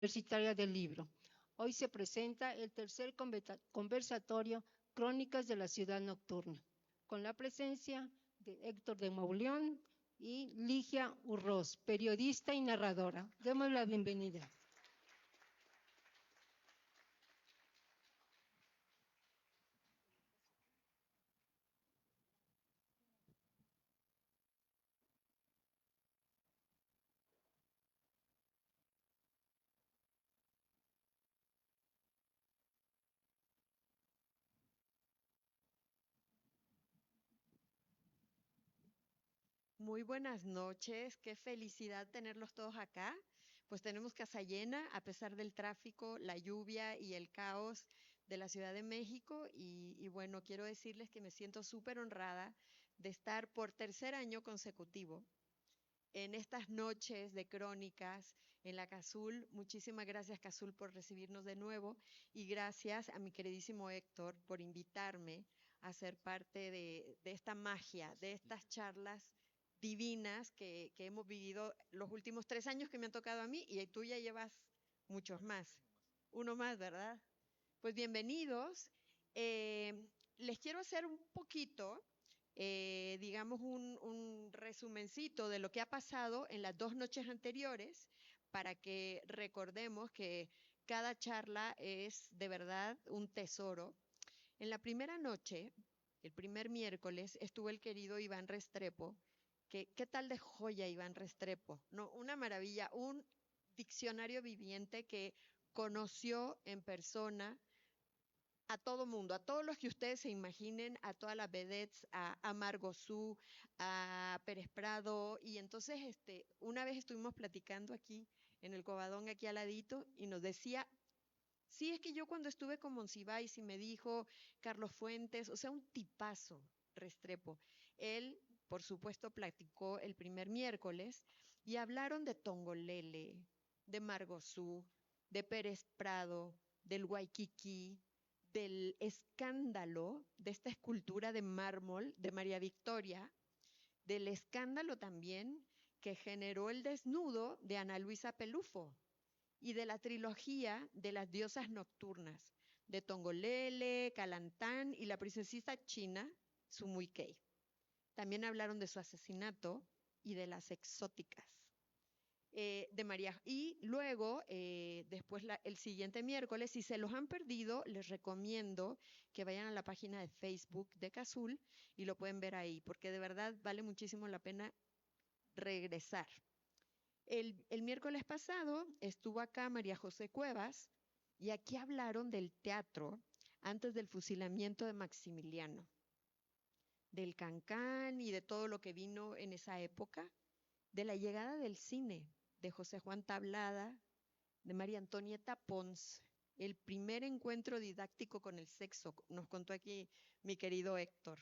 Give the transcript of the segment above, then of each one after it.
Universitaria del Libro. Hoy se presenta el tercer conversatorio Crónicas de la Ciudad Nocturna, con la presencia de Héctor de Mauleón y Ligia Urroz, periodista y narradora. Demos la bienvenida. Muy buenas noches, qué felicidad tenerlos todos acá. Pues tenemos casa llena a pesar del tráfico, la lluvia y el caos de la Ciudad de México. Y bueno, quiero decirles que me siento súper honrada de estar por tercer año consecutivo en estas noches de crónicas en la Cazul. Muchísimas gracias, Cazul, por recibirnos de nuevo y gracias a mi queridísimo Héctor por invitarme a ser parte de esta magia, de estas charlas divinas que hemos vivido los últimos 3 años que me han tocado a mí y tú ya llevas muchos más. Uno más, ¿verdad? Pues bienvenidos. Les quiero hacer un poquito digamos, un resumencito de lo que ha pasado en las 2 noches anteriores para que recordemos que cada charla es de verdad un tesoro. En la primera noche, el primer miércoles, estuvo el querido Iván Restrepo. ¿Qué tal de joya Iván Restrepo? No, una maravilla, un diccionario viviente que conoció en persona a todo mundo, a todos los que ustedes se imaginen, a todas las vedettes, a Margot Su, a Pérez Prado, y entonces una vez estuvimos platicando aquí en el Covadonga, aquí al ladito, y nos decía, sí, es que yo cuando estuve con Monsiváis y me dijo Carlos Fuentes, o sea, un tipazo, Restrepo. Él, por supuesto, platicó el primer miércoles y hablaron de Tongolele, de Margot Su, de Pérez Prado, del Waikiki, del escándalo de esta escultura de mármol de María Victoria, del escándalo también que generó el desnudo de Ana Luisa Pelufo y de la trilogía de las diosas nocturnas, de Tongolele, Calantán y la princesita china Sumuikei. También hablaron de su asesinato y de las exóticas. De María. Y luego, después el siguiente miércoles, si se los han perdido, les recomiendo que vayan a la página de Facebook de Cazul y lo pueden ver ahí, porque de verdad vale muchísimo la pena regresar. El miércoles pasado estuvo acá María José Cuevas y aquí hablaron del teatro antes del fusilamiento de Maximiliano, del Cancán y de todo lo que vino en esa época, de la llegada del cine, de José Juan Tablada, de María Antonieta Pons, el primer encuentro didáctico con el sexo, nos contó aquí mi querido Héctor,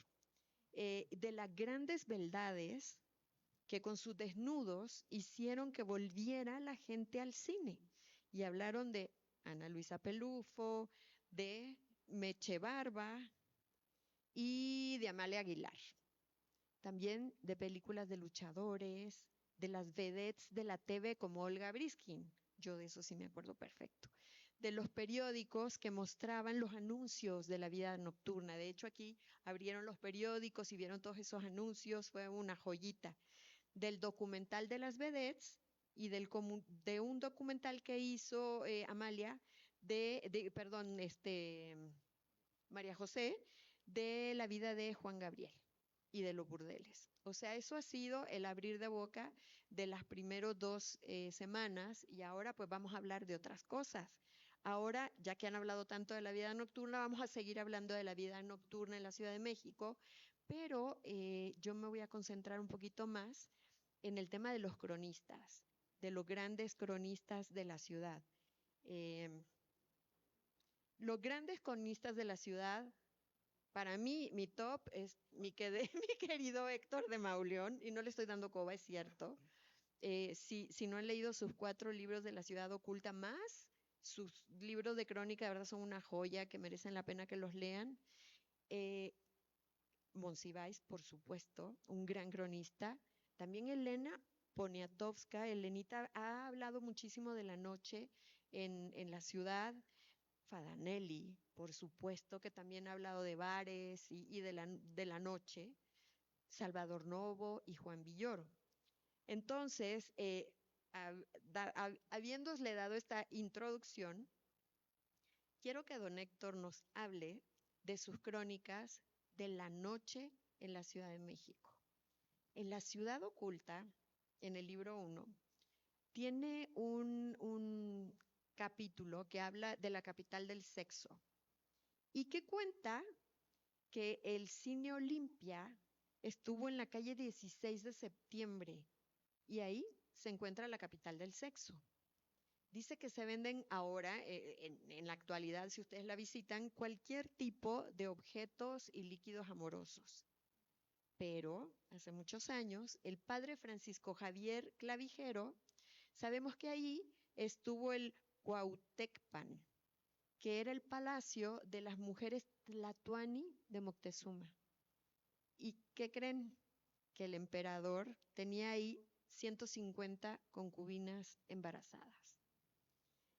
de las grandes beldades que con sus desnudos hicieron que volviera la gente al cine. Y hablaron de Ana Luisa Pelufo, de Meche Barba y de Amalia Aguilar. También de películas de luchadores, de las vedettes de la TV como Olga Briskin. Yo de eso sí me acuerdo perfecto. De los periódicos que mostraban los anuncios de la vida nocturna. De hecho, aquí abrieron los periódicos y vieron todos esos anuncios. Fue una joyita. Del documental de las vedettes y de un documental que hizo Amalia, perdón, María José, de la vida de Juan Gabriel y de los burdeles. O sea, eso ha sido el abrir de boca de las primeras 2 semanas y ahora pues vamos a hablar de otras cosas. Ahora, ya que han hablado tanto de la vida nocturna, vamos a seguir hablando de la vida nocturna en la Ciudad de México, pero yo me voy a concentrar un poquito más en el tema de los cronistas, de los grandes cronistas de la ciudad. Eh, los grandes cronistas de la ciudad, para mí, mi top es mi querido Héctor de Mauleón, y no le estoy dando coba, es cierto. Si no han leído sus 4 libros de la ciudad oculta más, sus libros de crónica de verdad son una joya que merecen la pena que los lean. Monsiváis, por supuesto, un gran cronista. También Elena Poniatowska. Elenita ha hablado muchísimo de la noche en la ciudad. Fadanelli, por supuesto, que también ha hablado de bares y de la noche, Salvador Novo y Juan Villoro. Entonces, habiéndosle dado esta introducción, quiero que don Héctor nos hable de sus crónicas de la noche en la Ciudad de México. En La Ciudad Oculta, en el libro 1, tiene un capítulo que habla de la capital del sexo y que cuenta que el Cine Olimpia estuvo en la calle 16 de septiembre y ahí se encuentra la capital del sexo. Dice que se venden ahora, en la actualidad, si ustedes la visitan, cualquier tipo de objetos y líquidos amorosos. Pero hace muchos años, el padre Francisco Javier Clavijero, sabemos que ahí estuvo el Cuauhtecpan, que era el palacio de las mujeres Tlatoani de Moctezuma. ¿Y qué creen? Que el emperador tenía ahí 150 concubinas embarazadas.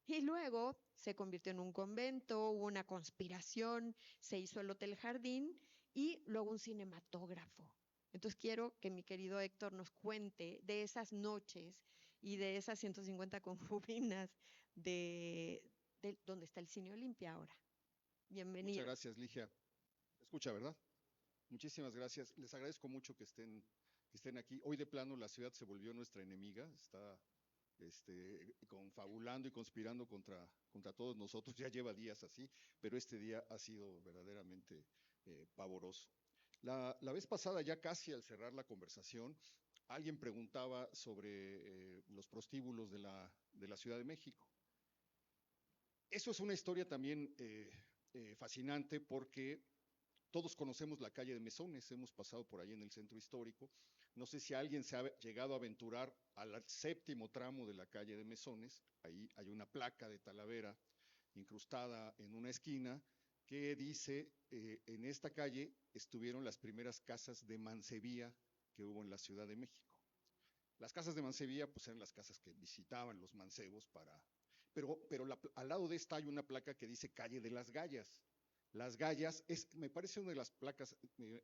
Y luego se convirtió en un convento, hubo una conspiración, se hizo el Hotel Jardín y luego un cinematógrafo. Entonces quiero que mi querido Héctor nos cuente de esas noches y de esas 150 concubinas de donde está el Cine Olimpia ahora. Bienvenido. Muchas gracias, Ligia. Escucha, ¿verdad? Muchísimas gracias. Les agradezco mucho que estén aquí. Hoy de plano la ciudad se volvió nuestra enemiga. Está confabulando y conspirando contra todos nosotros. Ya lleva días así, pero este día ha sido verdaderamente pavoroso. La vez pasada, ya casi al cerrar la conversación, alguien preguntaba sobre los prostíbulos de la Ciudad de México. Eso es una historia también fascinante porque todos conocemos la calle de Mesones, hemos pasado por ahí en el centro histórico. No sé si alguien se ha llegado a aventurar al séptimo tramo de la calle de Mesones. Ahí hay una placa de Talavera incrustada en una esquina que dice, en esta calle estuvieron las primeras casas de mancebía que hubo en la Ciudad de México. Las casas de mancebía pues eran las casas que visitaban los mancebos pero al lado de esta hay una placa que dice calle de las Gallas. Las Gallas me parece una de las placas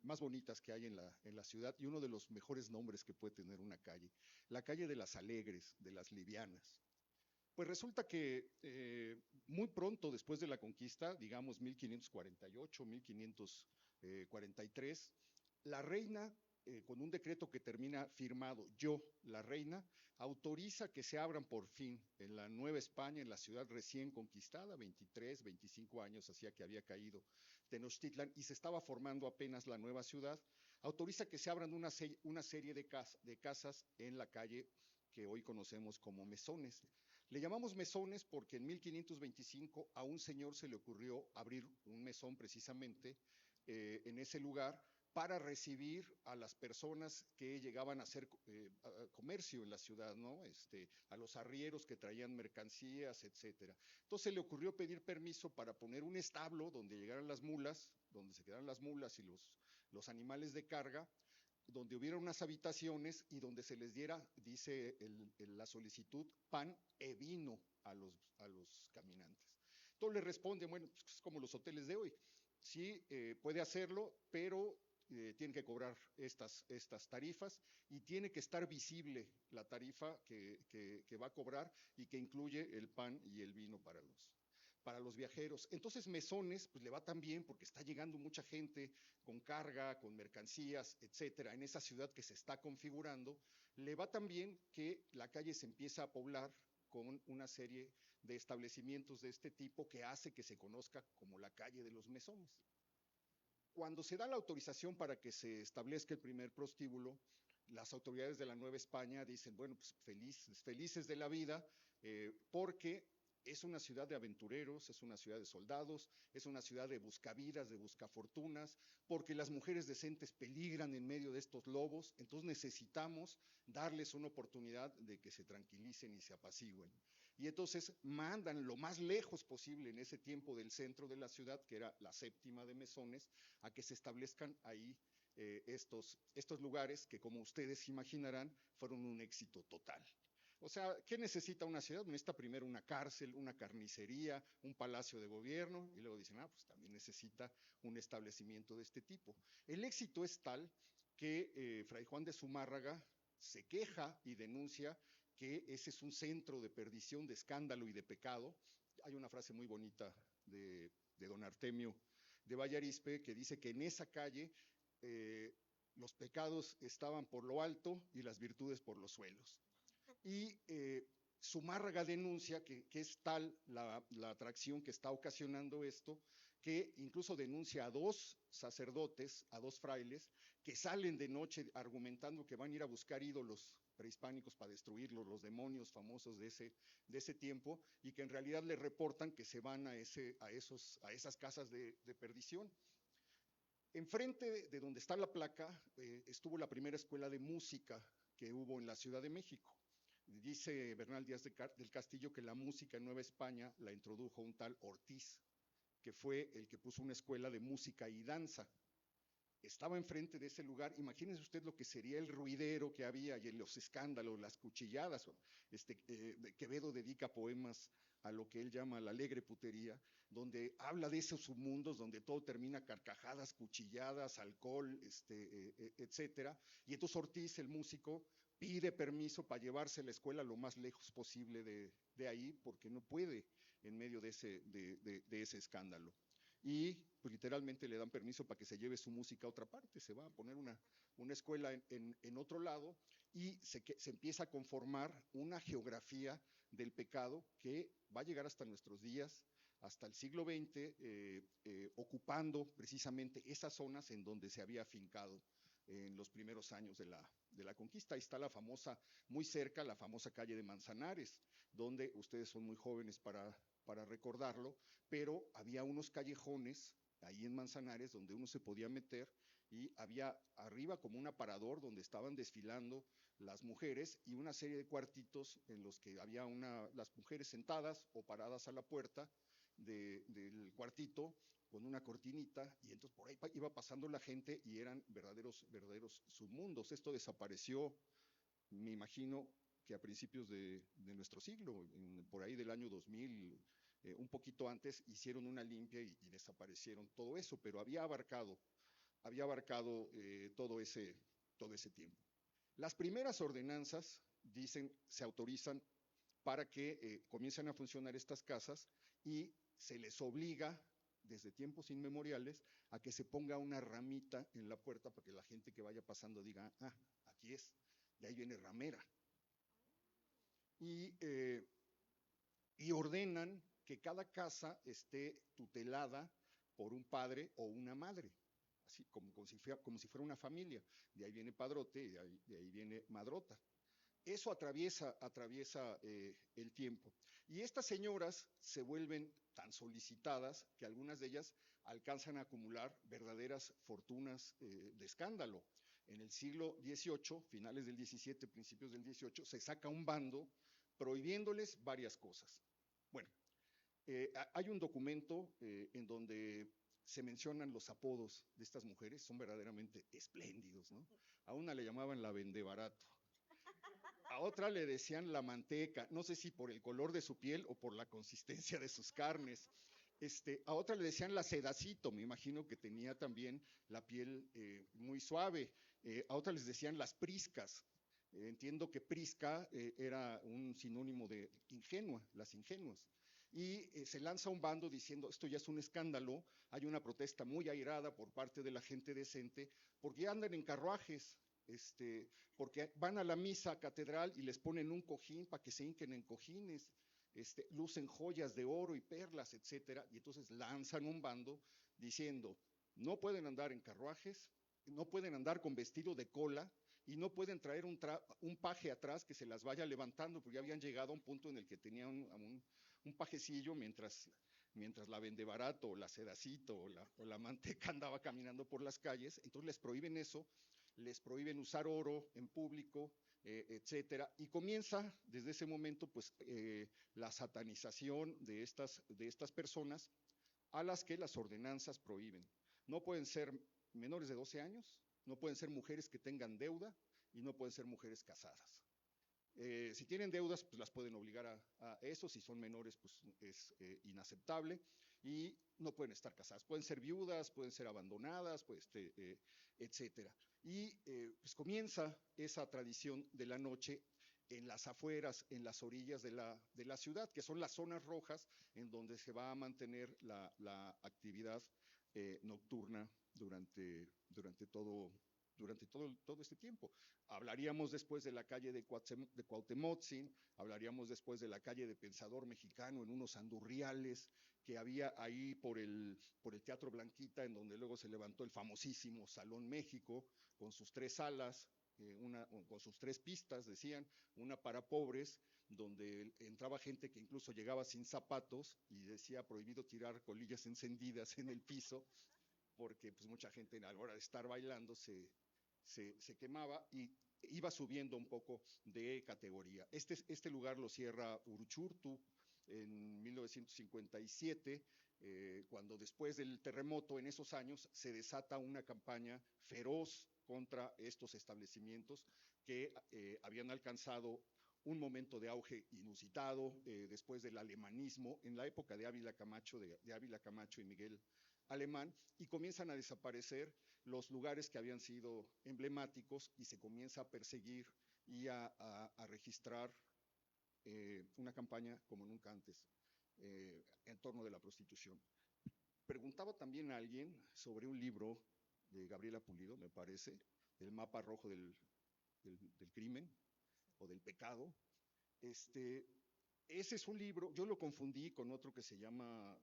más bonitas que hay en la ciudad y uno de los mejores nombres que puede tener una calle. La calle de las Alegres, de las Livianas. Pues resulta que muy pronto después de la conquista, digamos 1548, 1543, la reina, con un decreto que termina firmado yo, la reina, autoriza que se abran por fin en la Nueva España, en la ciudad recién conquistada, 23, 25 años hacía que había caído Tenochtitlan y se estaba formando apenas la nueva ciudad, autoriza que se abran una serie de casas en la calle que hoy conocemos como Mesones. Le llamamos Mesones porque en 1525 a un señor se le ocurrió abrir un mesón precisamente en ese lugar para recibir a las personas que llegaban a hacer comercio en la ciudad, ¿no? A los arrieros que traían mercancías, etcétera. Entonces le ocurrió pedir permiso para poner un establo donde llegaran las mulas, donde se quedaran las mulas y los animales de carga, donde hubiera unas habitaciones y donde se les diera, dice la solicitud, pan e vino a los caminantes. Entonces le responde, bueno, pues es como los hoteles de hoy. Sí, puede hacerlo, pero tiene que cobrar estas tarifas y tiene que estar visible la tarifa que va a cobrar y que incluye el pan y el vino para los viajeros. Entonces Mesones pues le va tan bien porque está llegando mucha gente con carga, con mercancías, etcétera, en esa ciudad que se está configurando, le va tan bien que la calle se empieza a poblar con una serie de establecimientos de este tipo que hace que se conozca como la calle de los Mesones. Cuando se da la autorización para que se establezca el primer prostíbulo, las autoridades de la Nueva España dicen, bueno, pues felices de la vida, porque es una ciudad de aventureros, es una ciudad de soldados, es una ciudad de buscavidas, de buscafortunas, porque las mujeres decentes peligran en medio de estos lobos, entonces necesitamos darles una oportunidad de que se tranquilicen y se apacigüen. Y entonces mandan lo más lejos posible en ese tiempo del centro de la ciudad, que era la séptima de Mesones, a que se establezcan ahí estos lugares que, como ustedes imaginarán, fueron un éxito total. O sea, ¿qué necesita una ciudad? Necesita primero una cárcel, una carnicería, un palacio de gobierno, y luego dicen, pues también necesita un establecimiento de este tipo. El éxito es tal que Fray Juan de Zumárraga se queja y denuncia que ese es un centro de perdición, de escándalo y de pecado. Hay una frase muy bonita de don Artemio de Vallarispe que dice que en esa calle los pecados estaban por lo alto y las virtudes por los suelos. Y Zumárraga denuncia que es tal la atracción que está ocasionando esto, que incluso denuncia a 2 sacerdotes, a 2 frailes, que salen de noche argumentando que van a ir a buscar ídolos prehispánicos para destruirlos, los demonios famosos de ese tiempo, y que en realidad le reportan que se van a esas casas de perdición. Enfrente de donde está la placa estuvo la primera escuela de música que hubo en la Ciudad de México. Dice Bernal Díaz del Castillo que la música en Nueva España la introdujo un tal Ortiz, que fue el que puso una escuela de música y danza. Estaba enfrente de ese lugar. Imagínense usted lo que sería el ruidero que había y los escándalos, las cuchilladas. Quevedo dedica poemas a lo que él llama la alegre putería, donde habla de esos submundos donde todo termina carcajadas, cuchilladas, alcohol, etcétera. Y entonces Ortiz, el músico, pide permiso para llevarse la escuela lo más lejos posible de ahí, porque no puede en medio de ese escándalo. Y pues, literalmente le dan permiso para que se lleve su música a otra parte, se va a poner una escuela en otro lado, y se empieza a conformar una geografía del pecado que va a llegar hasta nuestros días, hasta el siglo XX, ocupando precisamente esas zonas en donde se había afincado en los primeros años de la conquista. Ahí está la famosa, muy cerca, la famosa calle de Manzanares, donde ustedes son muy jóvenes para recordarlo, pero había unos callejones ahí en Manzanares donde uno se podía meter, y había arriba como un aparador donde estaban desfilando las mujeres y una serie de cuartitos en los que había las mujeres sentadas o paradas a la puerta del cuartito con una cortinita, y entonces por ahí iba pasando la gente y eran verdaderos submundos. Esto desapareció, me imagino que a principios de nuestro siglo, por ahí del año 2000, un poquito antes, hicieron una limpia y desaparecieron todo eso, pero había abarcado todo ese tiempo. Las primeras ordenanzas, dicen, se autorizan para que comiencen a funcionar estas casas, y se les obliga desde tiempos inmemoriales a que se ponga una ramita en la puerta para que la gente que vaya pasando diga, aquí es, de ahí viene ramera. Y ordenan que cada casa esté tutelada por un padre o una madre, así como si fuera una familia. De ahí viene padrote y de ahí viene madrota. Eso atraviesa el tiempo. Y estas señoras se vuelven tan solicitadas que algunas de ellas alcanzan a acumular verdaderas fortunas de escándalo. En el siglo XVIII, finales del XVII, principios del XVIII, se saca un bando prohibiéndoles varias cosas. Bueno, hay un documento en donde se mencionan los apodos de estas mujeres, son verdaderamente espléndidos, ¿no? A una le llamaban la vendebarato, a otra le decían la manteca, no sé si por el color de su piel o por la consistencia de sus carnes. A otra le decían la sedacito, me imagino que tenía también la piel muy suave. A otra les decían las priscas. Entiendo que prisca era un sinónimo de ingenua, las ingenuas. Y se lanza un bando diciendo, esto ya es un escándalo, hay una protesta muy airada por parte de la gente decente, porque andan en carruajes, porque van a la misa catedral y les ponen un cojín para que se hinquen en cojines, lucen joyas de oro y perlas, etcétera, y entonces lanzan un bando diciendo, no pueden andar en carruajes, no pueden andar con vestido de cola, y no pueden traer un paje atrás que se las vaya levantando, porque ya habían llegado a un punto en el que tenían un pajecillo mientras la vendebarato, o la sedacito, o la manteca andaba caminando por las calles. Entonces les prohíben eso, les prohíben usar oro en público, etcétera, y comienza desde ese momento pues la satanización de estas personas a las que las ordenanzas prohíben. No pueden ser menores de 12 años, no pueden ser mujeres que tengan deuda y no pueden ser mujeres casadas. Si tienen deudas, pues las pueden obligar a eso. Si son menores, pues es inaceptable. Y no pueden estar casadas. Pueden ser viudas, pueden ser abandonadas, pues, etcétera. Y pues comienza esa tradición de la noche en las afueras, en las orillas de la ciudad, que son las zonas rojas en donde se va a mantener la actividad nocturna durante todo este tiempo. Hablaríamos después de la calle de Cuauhtemotzin, hablaríamos después de la calle de Pensador Mexicano en unos andurriales que había ahí por el Teatro Blanquita, en donde luego se levantó el famosísimo Salón México, con sus 3 salas, con sus 3 pistas, decían, una para pobres, donde entraba gente que incluso llegaba sin zapatos y decía prohibido tirar colillas encendidas en el piso, porque pues mucha gente a la hora de estar bailando se quemaba y iba subiendo un poco de categoría. Este lugar lo cierra Uruchurtu en 1957, cuando después del terremoto en esos años se desata una campaña feroz contra estos establecimientos que habían alcanzado un momento de auge inusitado después del alemanismo, en la época de Ávila Camacho y Miguel Alemán, y comienzan a desaparecer los lugares que habían sido emblemáticos y se comienza a perseguir y a registrar una campaña como nunca antes en torno de la prostitución. Preguntaba también a alguien sobre un libro de Gabriela Pulido, me parece, El mapa rojo del crimen o del pecado. Ese es un libro, yo lo confundí con otro que se llama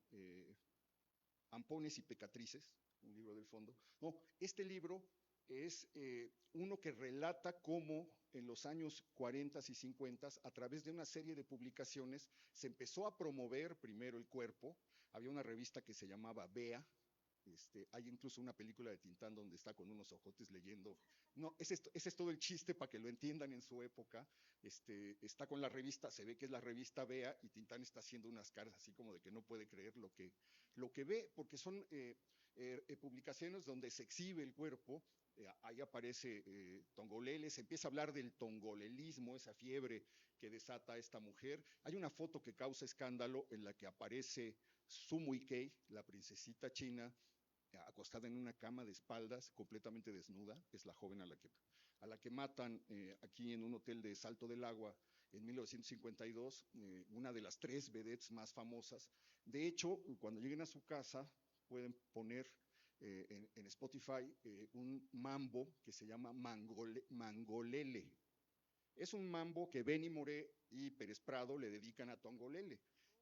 Ampones y Pecatrices, un libro del fondo. No, este libro es uno que relata cómo en los años 40 y 50, a través de una serie de publicaciones, se empezó a promover primero el cuerpo. Había una revista que se llamaba Bea. Hay incluso una película de Tintán donde está con unos ojotes leyendo. No, ese es todo el chiste para que lo entiendan en su época. Está con la revista, se ve que es la revista Bea y Tintán está haciendo unas caras así como de que no puede creer lo que ve, porque son publicaciones donde se exhibe el cuerpo. Ahí aparece Tongolele, se empieza a hablar del tongolelismo, esa fiebre que desata a esta mujer. Hay una foto que causa escándalo en la que aparece Su Muikei, la princesita china, acostada en una cama de espaldas, completamente desnuda. Es la joven a la que matan aquí en un hotel de Salto del Agua en 1952, una de las 3 vedettes más famosas. De hecho, cuando lleguen a su casa, pueden poner en Spotify un mambo que se llama Mangolele. Es un mambo que Benny Moré y Pérez Prado le dedican a Tongolele.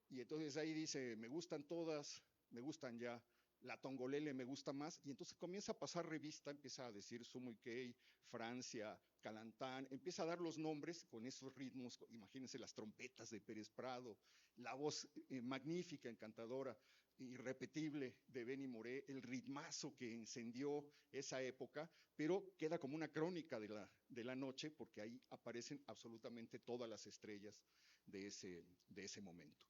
Y entonces ahí dice, me gustan todas, me gustan ya, la Tongolele me gusta más, y entonces comienza a pasar revista, empieza a decir Sumuikei, Francia, Calantán, empieza a dar los nombres con esos ritmos, imagínense las trompetas de Pérez Prado, la voz magnífica, encantadora, irrepetible de Benny Moré, el ritmazo que encendió esa época, pero queda como una crónica de la noche, porque ahí aparecen absolutamente todas las estrellas de ese momento.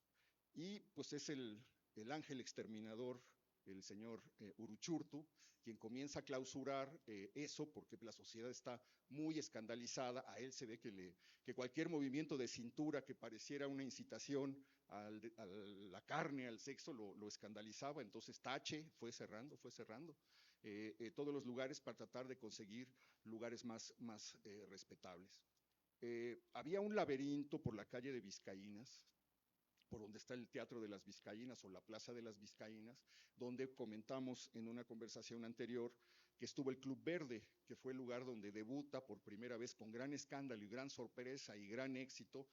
Y pues es el ángel exterminador, el señor Uruchurtu, quien comienza a clausurar eso, porque la sociedad está muy escandalizada. A él se ve que cualquier movimiento de cintura que pareciera una incitación a la carne, al sexo, lo escandalizaba. Entonces tache, fue cerrando todos los lugares para tratar de conseguir lugares más respetables. Había un laberinto por la calle de Vizcaínas, por donde está el Teatro de las Vizcaínas o la Plaza de las Vizcaínas, donde comentamos en una conversación anterior que estuvo el Club Verde, que fue el lugar donde debuta por primera vez con gran escándalo y gran sorpresa y gran éxito,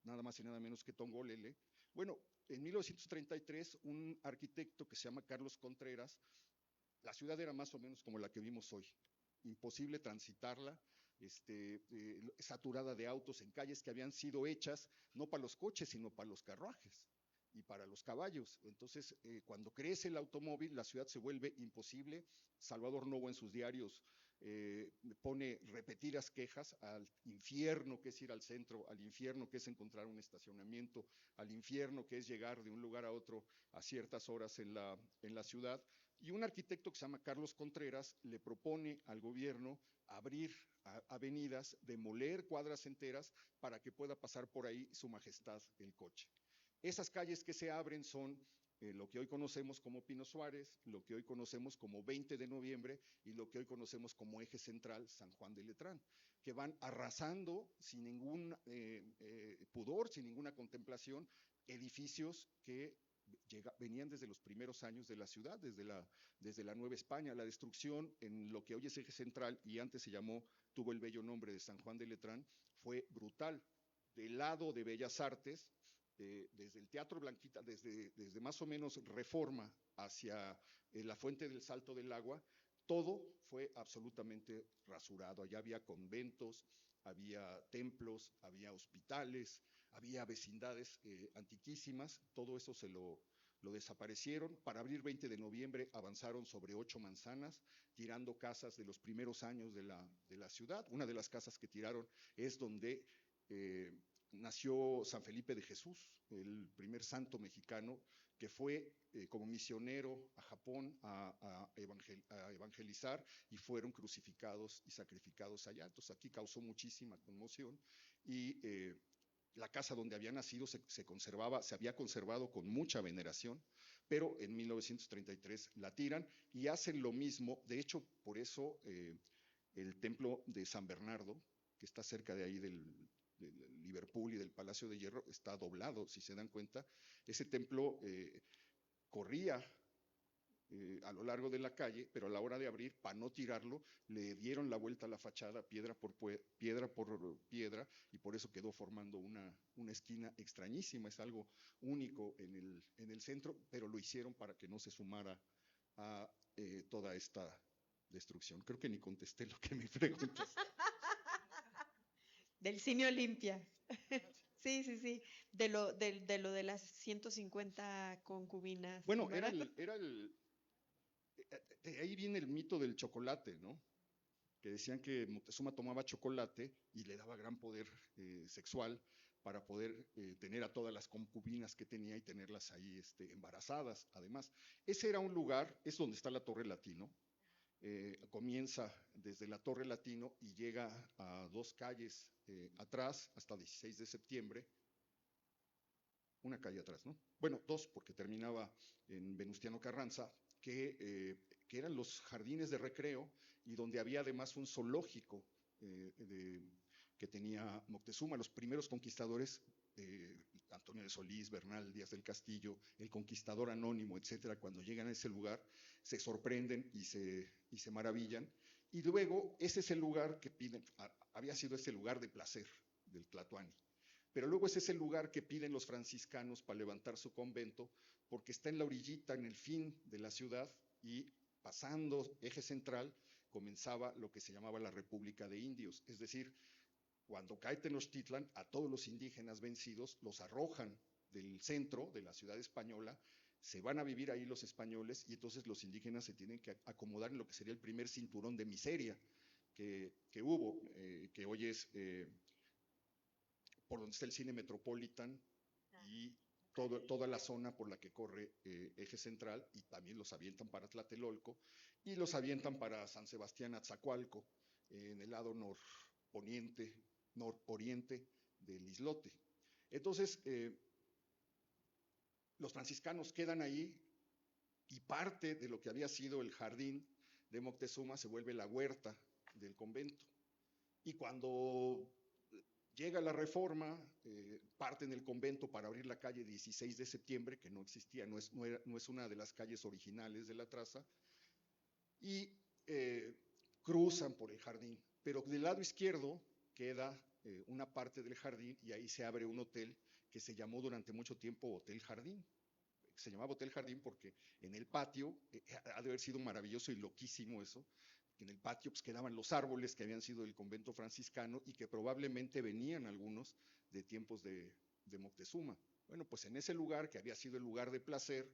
nada más y nada menos que Tongolele. Bueno, en 1933, un arquitecto que se llama Carlos Contreras, la ciudad era más o menos como la que vimos hoy, imposible transitarla, saturada de autos en calles que habían sido hechas no para los coches, sino para los carruajes y para los caballos. Entonces, cuando crece el automóvil, la ciudad se vuelve imposible. Salvador Novo en sus diarios pone repetidas quejas al infierno que es ir al centro, al infierno que es encontrar un estacionamiento, al infierno que es llegar de un lugar a otro a ciertas horas en la ciudad, Y un arquitecto que se llama Carlos Contreras le propone al gobierno abrir avenidas, demoler cuadras enteras para que pueda pasar por ahí su majestad el coche. Esas calles que se abren son lo que hoy conocemos como Pino Suárez, lo que hoy conocemos como 20 de noviembre y lo que hoy conocemos como Eje Central San Juan de Letrán, que van arrasando sin ningún pudor, sin ninguna contemplación, edificios que venían desde los primeros años de la ciudad, desde la Nueva España. La destrucción en lo que hoy es Eje Central y antes tuvo el bello nombre de San Juan de Letrán, fue brutal. Del lado de Bellas Artes, desde el Teatro Blanquita, desde más o menos Reforma hacia la Fuente del Salto del Agua, todo fue absolutamente rasurado. Allá había conventos, había templos, había hospitales, había vecindades antiquísimas, todo eso lo desaparecieron. Para abrir 20 de noviembre avanzaron sobre 8 manzanas, tirando casas de los primeros años de la ciudad. Una de las casas que tiraron es donde nació San Felipe de Jesús, el primer santo mexicano que fue como misionero a Japón a evangelizar y fueron crucificados y sacrificados allá. Entonces aquí causó muchísima conmoción y la casa donde había nacido se había conservado con mucha veneración, pero en 1933 la tiran y hacen lo mismo. De hecho, por eso el templo de San Bernardo, que está cerca de ahí del Liverpool y del Palacio de Hierro, está doblado, si se dan cuenta. Ese templo corría a lo largo de la calle, pero a la hora de abrir, para no tirarlo, le dieron la vuelta a la fachada piedra por piedra, y por eso quedó formando una esquina extrañísima. Es algo único en el centro, pero lo hicieron para que no se sumara a toda esta destrucción. Creo que ni contesté lo que me preguntas. Del Cine Olimpia. Sí, sí, sí. De lo de las 150 concubinas. Bueno, ¿no? de ahí viene el mito del chocolate, ¿no? Que decían que Moctezuma tomaba chocolate y le daba gran poder sexual para poder tener a todas las concubinas que tenía y tenerlas ahí embarazadas. Además, ese era un lugar, es donde está la Torre Latino. Comienza desde la Torre Latino y llega a 2 calles atrás, hasta 16 de septiembre, una calle atrás, ¿no? Bueno, 2, porque terminaba en Venustiano Carranza, que eran los jardines de recreo y donde había además un zoológico que tenía Moctezuma. Los primeros conquistadores, Antonio de Solís, Bernal Díaz del Castillo, el conquistador anónimo, etcétera, cuando llegan a ese lugar se sorprenden y se maravillan. Y luego ese es el lugar que piden, había sido ese lugar de placer del Tlatoani. Pero luego ese es el lugar que piden los franciscanos para levantar su convento, porque está en la orillita, en el fin de la ciudad, y pasando Eje Central comenzaba lo que se llamaba la República de Indios. Es decir, cuando cae Tenochtitlan, a todos los indígenas vencidos los arrojan del centro de la ciudad española, se van a vivir ahí los españoles y entonces los indígenas se tienen que acomodar en lo que sería el primer cinturón de miseria que hubo, que hoy es por donde está el cine Metropolitan y toda la zona por la que corre Eje Central, y también los avientan para Tlatelolco y los avientan para San Sebastián Atzacoalco, en el lado nororiente del islote. Entonces, los franciscanos quedan ahí y parte de lo que había sido el jardín de Moctezuma se vuelve la huerta del convento. Y cuando llega la Reforma, parten el convento para abrir la calle 16 de septiembre, que no existía, no es una de las calles originales de la traza, y cruzan por el jardín. Pero del lado izquierdo queda una parte del jardín y ahí se abre un hotel que se llamó durante mucho tiempo Hotel Jardín. Se llamaba Hotel Jardín porque en el patio, ha de haber sido maravilloso y loquísimo eso, que en el patio pues, quedaban los árboles que habían sido del convento franciscano y que probablemente venían algunos de tiempos de Moctezuma. Bueno, pues en ese lugar, que había sido el lugar de placer,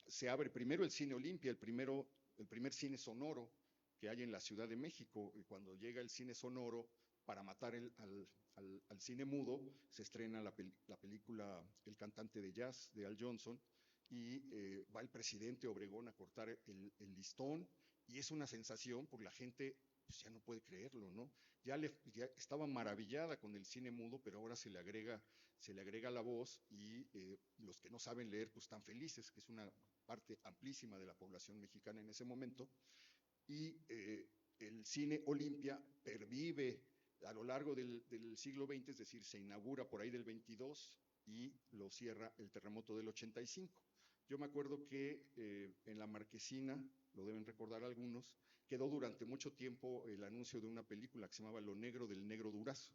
se abre primero el Cine Olimpia, el primer cine sonoro que hay en la Ciudad de México. Y cuando llega el cine sonoro, para matar al cine mudo, se estrena la película El cantante de jazz de Al Johnson, y va el presidente Obregón a cortar el listón, y es una sensación, porque la gente pues, ya no puede creerlo, ¿no? Ya estaba maravillada con el cine mudo, pero ahora se le agrega la voz, y los que no saben leer pues están felices, que es una parte amplísima de la población mexicana en ese momento, y el cine Olimpia pervive a lo largo del siglo XX, es decir, se inaugura por ahí del 22 y lo cierra el terremoto del 85. Yo me acuerdo que en la marquesina, lo deben recordar algunos, quedó durante mucho tiempo el anuncio de una película que se llamaba Lo Negro del Negro Durazo.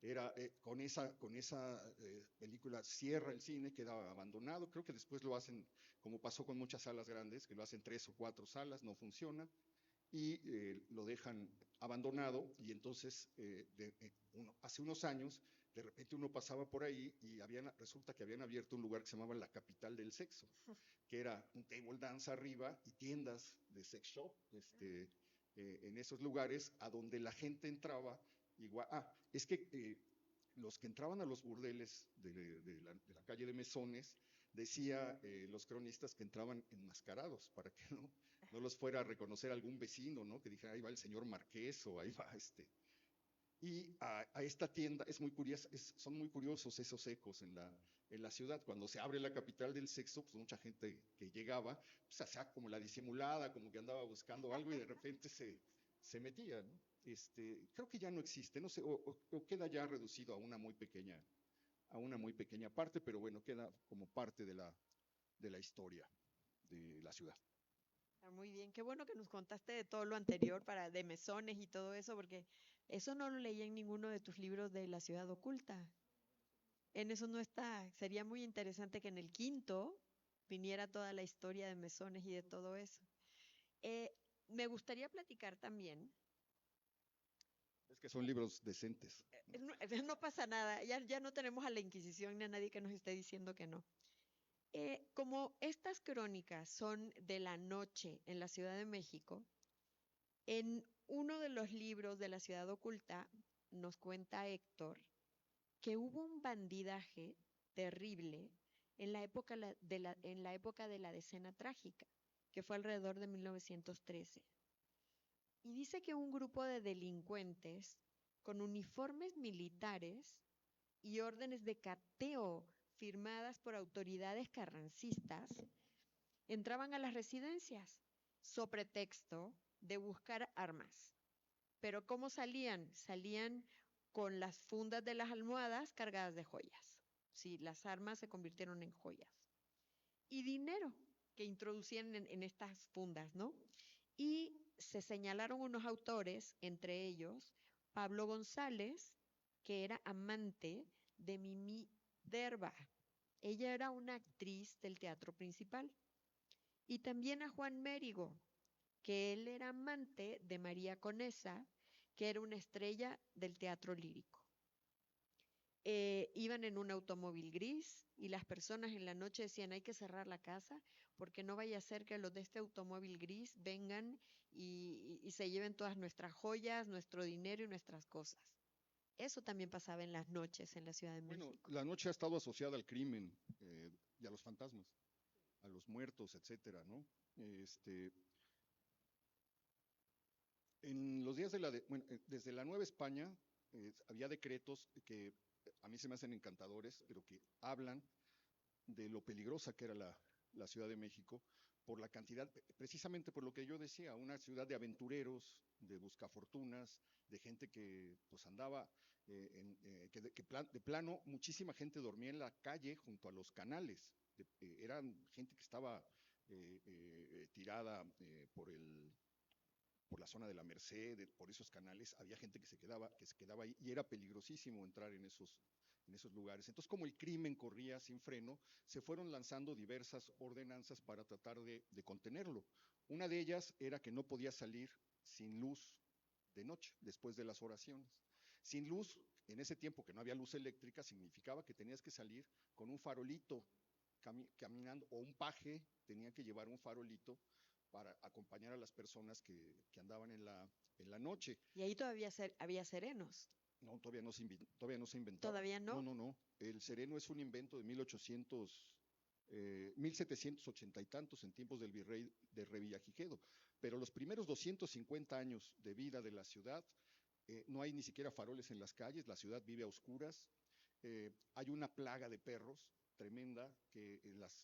Era, con esa película cierra el cine, queda abandonado. Creo que después lo hacen, como pasó con muchas salas grandes, que lo hacen 3 o 4 salas, no funciona, y lo dejan abandonado. Y entonces, hace unos años, de repente uno pasaba por ahí y resulta que habían abierto un lugar que se llamaba La Capital del Sexo, que era un table dance arriba y tiendas de sex shop en esos lugares, a donde la gente entraba. Igual, es que los que entraban a los burdeles de la calle de Mesones, decía los cronistas que entraban enmascarados para que no los fuera a reconocer algún vecino, ¿no? Que dijera, ahí va el señor Marqués, o ahí va Y a esta tienda, es muy curiosa, son muy curiosos esos ecos en la ciudad. Cuando se abre La Capital del Sexo, pues mucha gente que llegaba, pues hacía como la disimulada, como que andaba buscando algo, y de repente se metía, ¿no? Creo que ya no existe, no sé, o queda ya reducido a una muy pequeña parte, pero bueno, queda como parte de la historia de la ciudad. Está muy bien, qué bueno que nos contaste de todo lo anterior de mesones y todo eso, porque eso no lo leí en ninguno de tus libros de La Ciudad Oculta. En eso no está. Sería muy interesante que en el quinto viniera toda la historia de mesones y de todo eso. Me gustaría platicar también. Es que son libros decentes. No, no pasa nada, ya no tenemos a la Inquisición ni a nadie que nos esté diciendo que no. Como estas crónicas son de la noche en la Ciudad de México, en uno de los libros de La Ciudad Oculta nos cuenta Héctor que hubo un bandidaje terrible en la época de la Decena Trágica, que fue alrededor de 1913. Y dice que un grupo de delincuentes con uniformes militares y órdenes de cateo firmadas por autoridades carrancistas entraban a las residencias sobre pretexto de buscar armas. Pero ¿cómo salían? Salían con las fundas de las almohadas cargadas de joyas. Sí, las armas se convirtieron en joyas. Y dinero que introducían en estas fundas, ¿no? Y se señalaron unos autores, entre ellos Pablo González, que era amante de Mimi Derba. Ella era una actriz del teatro principal. Y también a Juan Mérigo, que él era amante de María Conesa, que era una estrella del teatro lírico. Iban en un automóvil gris y las personas en la noche decían, hay que cerrar la casa porque no vaya a ser que los de este automóvil gris vengan y se lleven todas nuestras joyas, nuestro dinero y nuestras cosas. Eso también pasaba en las noches en la Ciudad de México. Bueno, la noche ha estado asociada al crimen y a los fantasmas, a los muertos, etcétera, ¿no? En los días desde la Nueva España había decretos que a mí se me hacen encantadores, pero que hablan de lo peligrosa que era la Ciudad de México por la cantidad, precisamente por lo que yo decía, una ciudad de aventureros, de buscafortunas, de gente que pues andaba, de plano, muchísima gente dormía en la calle junto a los canales, eran gente que estaba tirada por la zona de la Merced, por esos canales, había gente que se quedaba ahí, y era peligrosísimo entrar en esos lugares. Entonces, como el crimen corría sin freno, se fueron lanzando diversas ordenanzas para tratar de contenerlo. Una de ellas era que no podía salir sin luz de noche, después de las oraciones. Sin luz, en ese tiempo que no había luz eléctrica, significaba que tenías que salir con un farolito caminando, o un paje tenía que llevar un farolito para acompañar a las personas que andaban en la noche. Y ahí todavía había serenos. No, todavía no se inventaba. ¿Todavía no? No. El sereno es un invento de 1800, 1780 y tantos en tiempos del virrey de Revillagigedo. Pero los primeros 250 años de vida de la ciudad, no hay ni siquiera faroles en las calles, la ciudad vive a oscuras, hay una plaga de perros tremenda que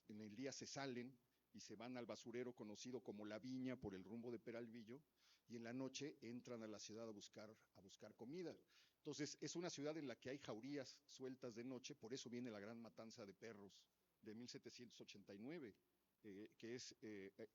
en el día se salen y se van al basurero conocido como La Viña por el rumbo de Peralvillo, y en la noche entran a la ciudad a buscar comida. Entonces es una ciudad en la que hay jaurías sueltas de noche, por eso viene la gran matanza de perros de 1789,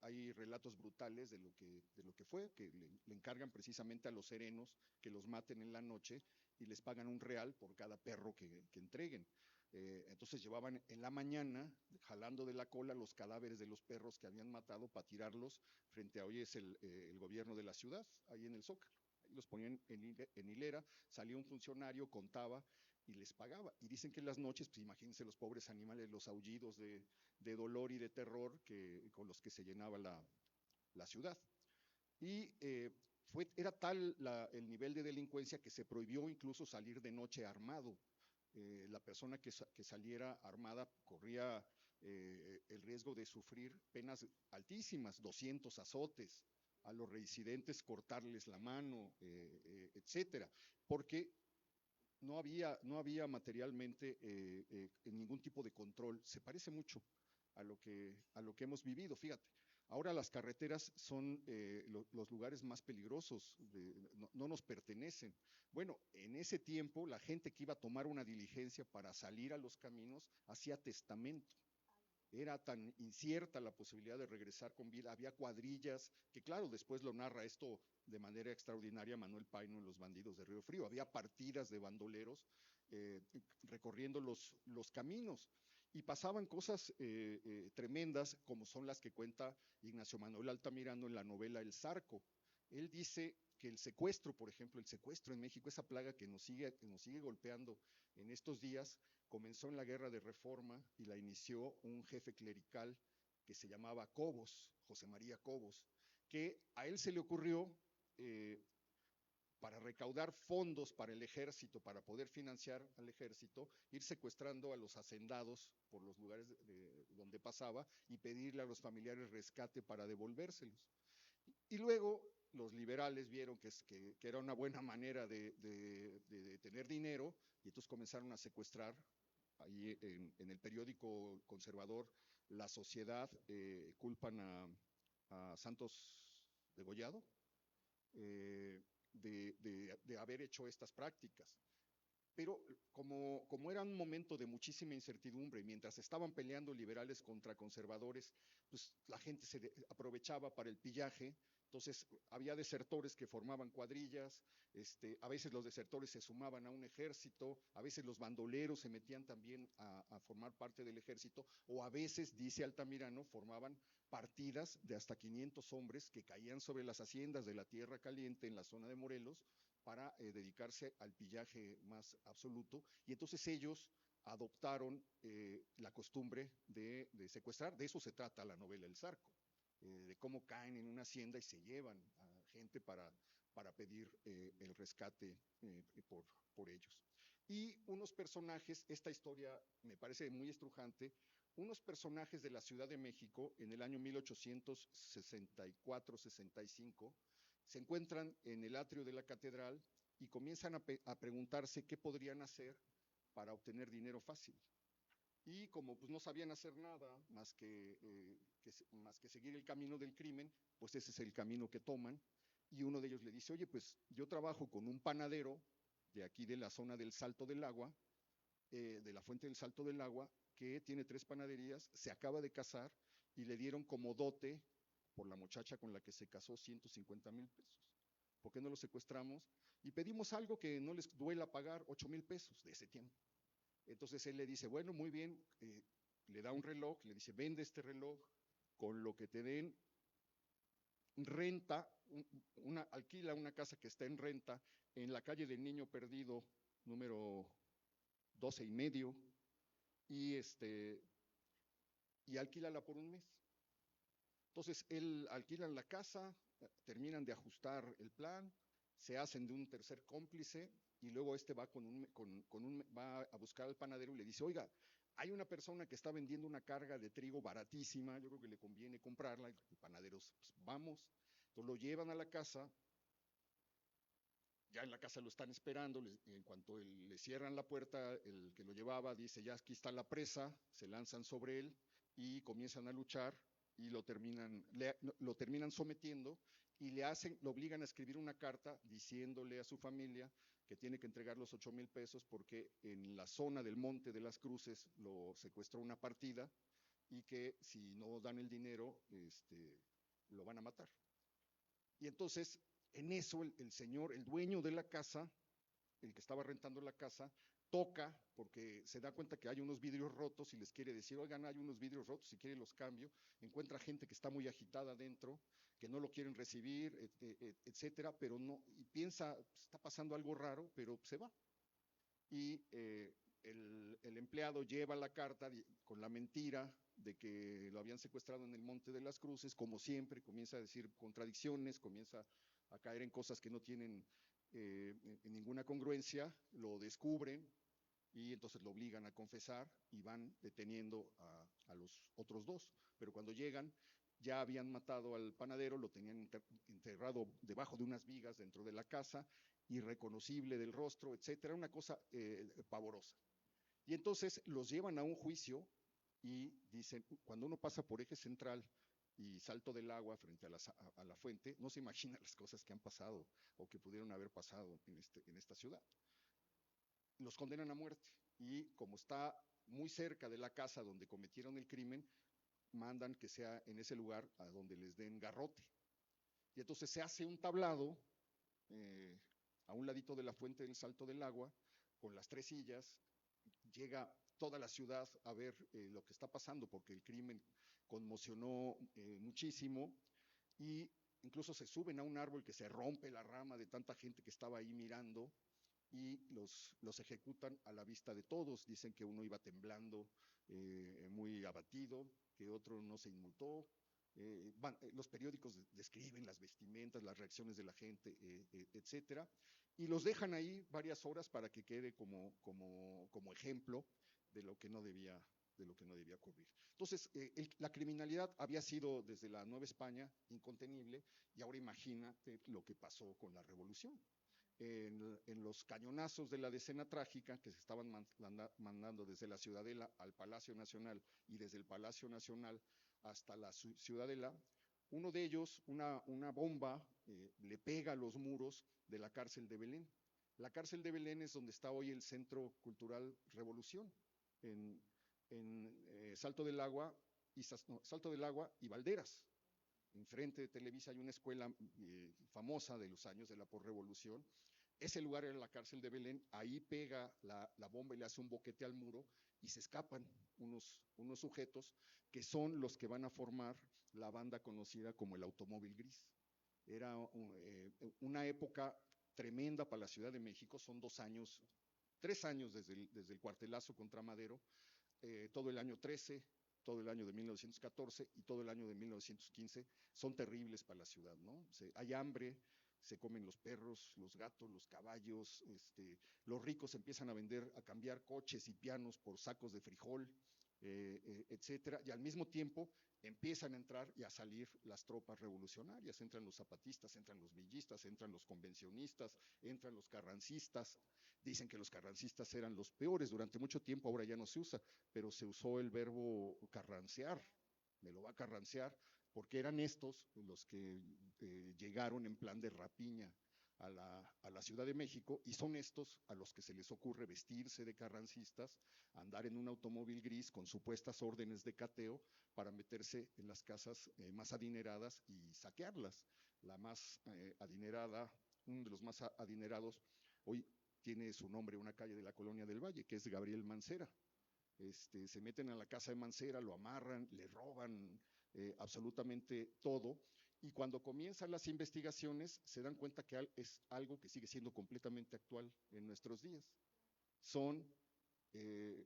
hay relatos brutales de lo que fue, que le encargan precisamente a los serenos que los maten en la noche y les pagan $1 por cada perro que entreguen. Entonces llevaban en la mañana, jalando de la cola, los cadáveres de los perros que habían matado para tirarlos frente a hoy es el gobierno de la ciudad, ahí en el Zócalo. Ahí los ponían en hilera, salía un funcionario, contaba y les pagaba. Y dicen que en las noches, pues imagínense los pobres animales, los aullidos de dolor y de terror con los que se llenaba la ciudad. Y era tal el nivel de delincuencia que se prohibió incluso salir de noche armado. La persona que saliera armada corría el riesgo de sufrir penas altísimas, 200 azotes, a los reincidentes cortarles la mano, etcétera, porque no había materialmente ningún tipo de control. Se parece mucho a lo que hemos vivido, fíjate. Ahora las carreteras son los lugares más peligrosos, no nos pertenecen. Bueno, en ese tiempo la gente que iba a tomar una diligencia para salir a los caminos hacía testamento. Era tan incierta la posibilidad de regresar con vida, había cuadrillas, que claro, después lo narra esto de manera extraordinaria Manuel Paino en Los Bandidos de Río Frío, había partidas de bandoleros recorriendo los caminos, y pasaban cosas tremendas, como son las que cuenta Ignacio Manuel Altamirano en la novela El Zarco. Él dice que el secuestro, por ejemplo, el secuestro en México, esa plaga que nos sigue golpeando en estos días, comenzó en la Guerra de Reforma y la inició un jefe clerical que se llamaba Cobos, José María Cobos, que a él se le ocurrió, para recaudar fondos para el ejército, para poder financiar al ejército, ir secuestrando a los hacendados por los lugares donde pasaba y pedirle a los familiares rescate para devolvérselos. Y luego los liberales vieron que era una buena manera de tener dinero, y entonces comenzaron a secuestrar. Ahí en el periódico conservador La Sociedad culpan a Santos Degollado de haber hecho estas prácticas. Pero como era un momento de muchísima incertidumbre, mientras estaban peleando liberales contra conservadores, pues la gente se aprovechaba para el pillaje. Entonces había desertores que formaban cuadrillas, a veces los desertores se sumaban a un ejército, a veces los bandoleros se metían también a formar parte del ejército, o a veces, dice Altamirano, formaban partidas de hasta 500 hombres que caían sobre las haciendas de la Tierra Caliente en la zona de Morelos para dedicarse al pillaje más absoluto, y entonces ellos adoptaron la costumbre de secuestrar. De eso se trata la novela El Zarco, de cómo caen en una hacienda y se llevan a gente para pedir el rescate por ellos. Y unos personajes, esta historia me parece muy estrujante, unos personajes de la Ciudad de México en el año 1864-65 se encuentran en el atrio de la catedral y comienzan a preguntarse qué podrían hacer para obtener dinero fácil. Y como pues no sabían hacer nada más que seguir el camino del crimen, pues ese es el camino que toman. Y uno de ellos le dice, oye, pues yo trabajo con un panadero de aquí de la zona del Salto del Agua, de la Fuente del Salto del Agua, que tiene 3 panaderías, se acaba de casar y le dieron como dote por la muchacha con la que se casó 150,000 pesos. ¿Por qué no lo secuestramos? Y pedimos algo que no les duela pagar, 8,000 pesos de ese tiempo. Entonces él le dice, bueno, muy bien, le da un reloj, le dice, vende este reloj, con lo que te den, renta, alquila una casa que está en renta en la calle del Niño Perdido, número 12 y medio, y alquílala por un mes. Entonces él alquilan la casa, terminan de ajustar el plan, se hacen de un tercer cómplice, y luego va va a buscar al panadero y le dice, oiga, hay una persona que está vendiendo una carga de trigo baratísima, yo creo que le conviene comprarla, y panaderos, pues vamos, entonces lo llevan a la casa, ya en la casa lo están esperando, en cuanto le cierran la puerta, el que lo llevaba dice, ya aquí está la presa, se lanzan sobre él y comienzan a luchar y lo terminan sometiendo y lo obligan a escribir una carta diciéndole a su familia que tiene que entregar los 8,000 pesos porque en la zona del Monte de las Cruces lo secuestró una partida y que si no dan el dinero, lo van a matar. Y entonces, en eso, el señor, el dueño de la casa, el que estaba rentando la casa, toca porque se da cuenta que hay unos vidrios rotos y les quiere decir, oigan, hay unos vidrios rotos, si quieren los cambio. Encuentra gente que está muy agitada adentro, que no lo quieren recibir, etcétera, pero no, y piensa, está pasando algo raro, pero se va. Y el empleado lleva la carta con la mentira de que lo habían secuestrado en el Monte de las Cruces, como siempre, comienza a decir contradicciones, comienza a caer en cosas que no tienen ninguna congruencia, lo descubren y entonces lo obligan a confesar y van deteniendo a los otros dos. Pero cuando llegan, ya habían matado al panadero, lo tenían enterrado debajo de unas vigas dentro de la casa, irreconocible del rostro, etcétera, una cosa pavorosa. Y entonces los llevan a un juicio y dicen, cuando uno pasa por Eje Central y Salto del Agua frente a la fuente, no se imagina las cosas que han pasado o que pudieron haber pasado en esta ciudad. Los condenan a muerte y como está muy cerca de la casa donde cometieron el crimen, mandan que sea en ese lugar a donde les den garrote. Y entonces se hace un tablado a un ladito de la fuente del Salto del Agua, con las 3 sillas, llega toda la ciudad a ver lo que está pasando, porque el crimen conmocionó muchísimo, y incluso se suben a un árbol que se rompe la rama de tanta gente que estaba ahí mirando, y los ejecutan a la vista de todos. Dicen que uno iba temblando, muy abatido, que otro no se inmutó. Los periódicos describen las vestimentas, las reacciones de la gente, etcétera, y los dejan ahí varias horas para que quede como ejemplo de lo que no debía ocurrir. Entonces, la criminalidad había sido desde la Nueva España incontenible, y ahora imagínate lo que pasó con la revolución. En los cañonazos de la decena trágica que se estaban mandando desde la Ciudadela al Palacio Nacional y desde el Palacio Nacional hasta la Ciudadela, uno de ellos, una bomba, le pega a los muros de la cárcel de Belén. La cárcel de Belén es donde está hoy el Centro Cultural Revolución, en Salto del Agua y Valderas. Enfrente de Televisa hay una escuela famosa de los años de la posrevolución. Ese lugar era la cárcel de Belén, ahí pega la bomba y le hace un boquete al muro y se escapan unos sujetos que son los que van a formar la banda conocida como el Automóvil Gris. Era una época tremenda para la Ciudad de México, son 2 años, 3 años desde el cuartelazo contra Madero, todo el año 13, todo el año de 1914 y todo el año de 1915 son terribles para la ciudad, ¿no? Hay hambre, se comen los perros, los gatos, los caballos, los ricos empiezan a cambiar coches y pianos por sacos de frijol, etcétera, y al mismo tiempo empiezan a entrar y a salir las tropas revolucionarias, entran los zapatistas, entran los villistas, entran los convencionistas, entran los carrancistas. Dicen que los carrancistas eran los peores durante mucho tiempo, ahora ya no se usa, pero se usó el verbo carrancear, me lo va a carrancear, porque eran estos los que llegaron en plan de rapiña a la Ciudad de México, y son estos a los que se les ocurre vestirse de carrancistas, andar en un automóvil gris con supuestas órdenes de cateo para meterse en las casas más adineradas y saquearlas. La más adinerada, uno de los más adinerados, hoy tiene su nombre una calle de la Colonia del Valle, que es Gabriel Mancera. Se meten a la casa de Mancera, lo amarran, le roban absolutamente todo, y cuando comienzan las investigaciones se dan cuenta que es algo que sigue siendo completamente actual en nuestros días. Son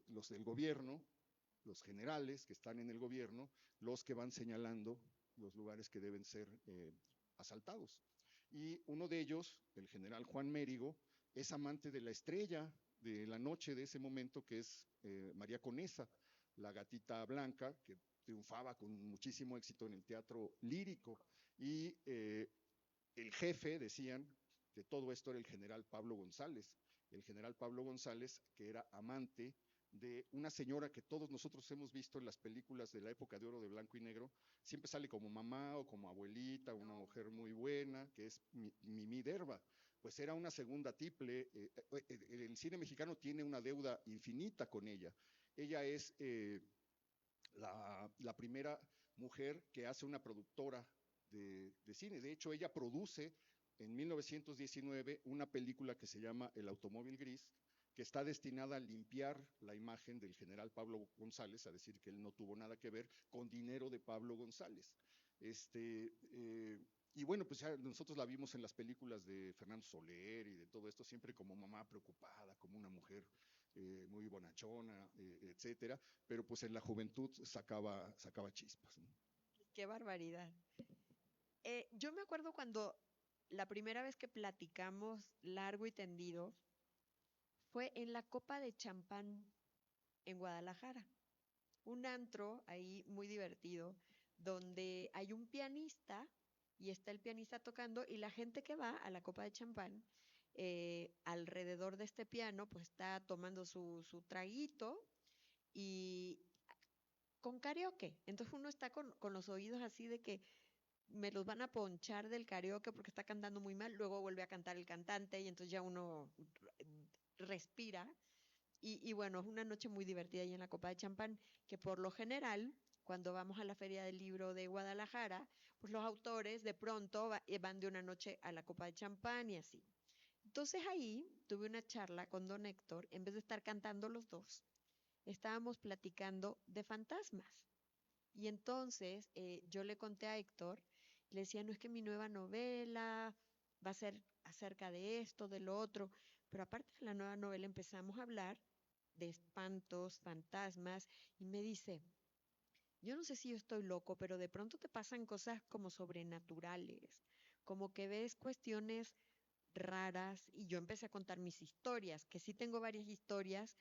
los del gobierno, los generales que están en el gobierno, los que van señalando los lugares que deben ser asaltados. Y uno de ellos, el general Juan Mérigo, es amante de la estrella de la noche de ese momento, que es María Conesa, La Gatita Blanca, que triunfaba con muchísimo éxito en el teatro lírico, y el jefe, decían, de todo esto era el general Pablo González. El general Pablo González, que era amante de una señora que todos nosotros hemos visto en las películas de la época de oro de blanco y negro, siempre sale como mamá o como abuelita, una mujer muy buena, que es Mimi Derba. Pues era una segunda tiple. El cine mexicano tiene una deuda infinita con ella. Ella es la primera mujer que hace una productora de cine. De hecho, ella produce en 1919 una película que se llama El automóvil gris, que está destinada a limpiar la imagen del general Pablo González, a decir que él no tuvo nada que ver, con dinero de Pablo González. Y bueno, pues ya nosotros la vimos en las películas de Fernando Soler y de todo esto, siempre como mamá preocupada, como una mujer muy bonachona, etcétera, pero pues en la juventud sacaba chispas, ¿no? Qué barbaridad. Yo me acuerdo cuando la primera vez que platicamos largo y tendido fue en la Copa de Champán en Guadalajara. Un antro ahí muy divertido, donde hay un pianista y está el pianista tocando y la gente que va a la Copa de Champán, alrededor de este piano, pues está tomando su traguito y con karaoke. Entonces uno está con los oídos así de que me los van a ponchar del karaoke porque está cantando muy mal, luego vuelve a cantar el cantante y entonces ya uno respira. Y bueno, es una noche muy divertida ahí en la Copa de Champán, que por lo general, cuando vamos a la Feria del Libro de Guadalajara, pues los autores de pronto van de una noche a la Copa de Champán y así. Entonces ahí tuve una charla con don Héctor, en vez de estar cantando los dos, estábamos platicando de fantasmas. Y entonces yo le conté a Héctor, le decía, no es que mi nueva novela va a ser acerca de esto, de lo otro, pero aparte de la nueva novela empezamos a hablar de espantos, fantasmas, y me dice, yo no sé si yo estoy loco, pero de pronto te pasan cosas como sobrenaturales, como que ves cuestiones raras, y yo empecé a contar mis historias, que sí tengo varias historias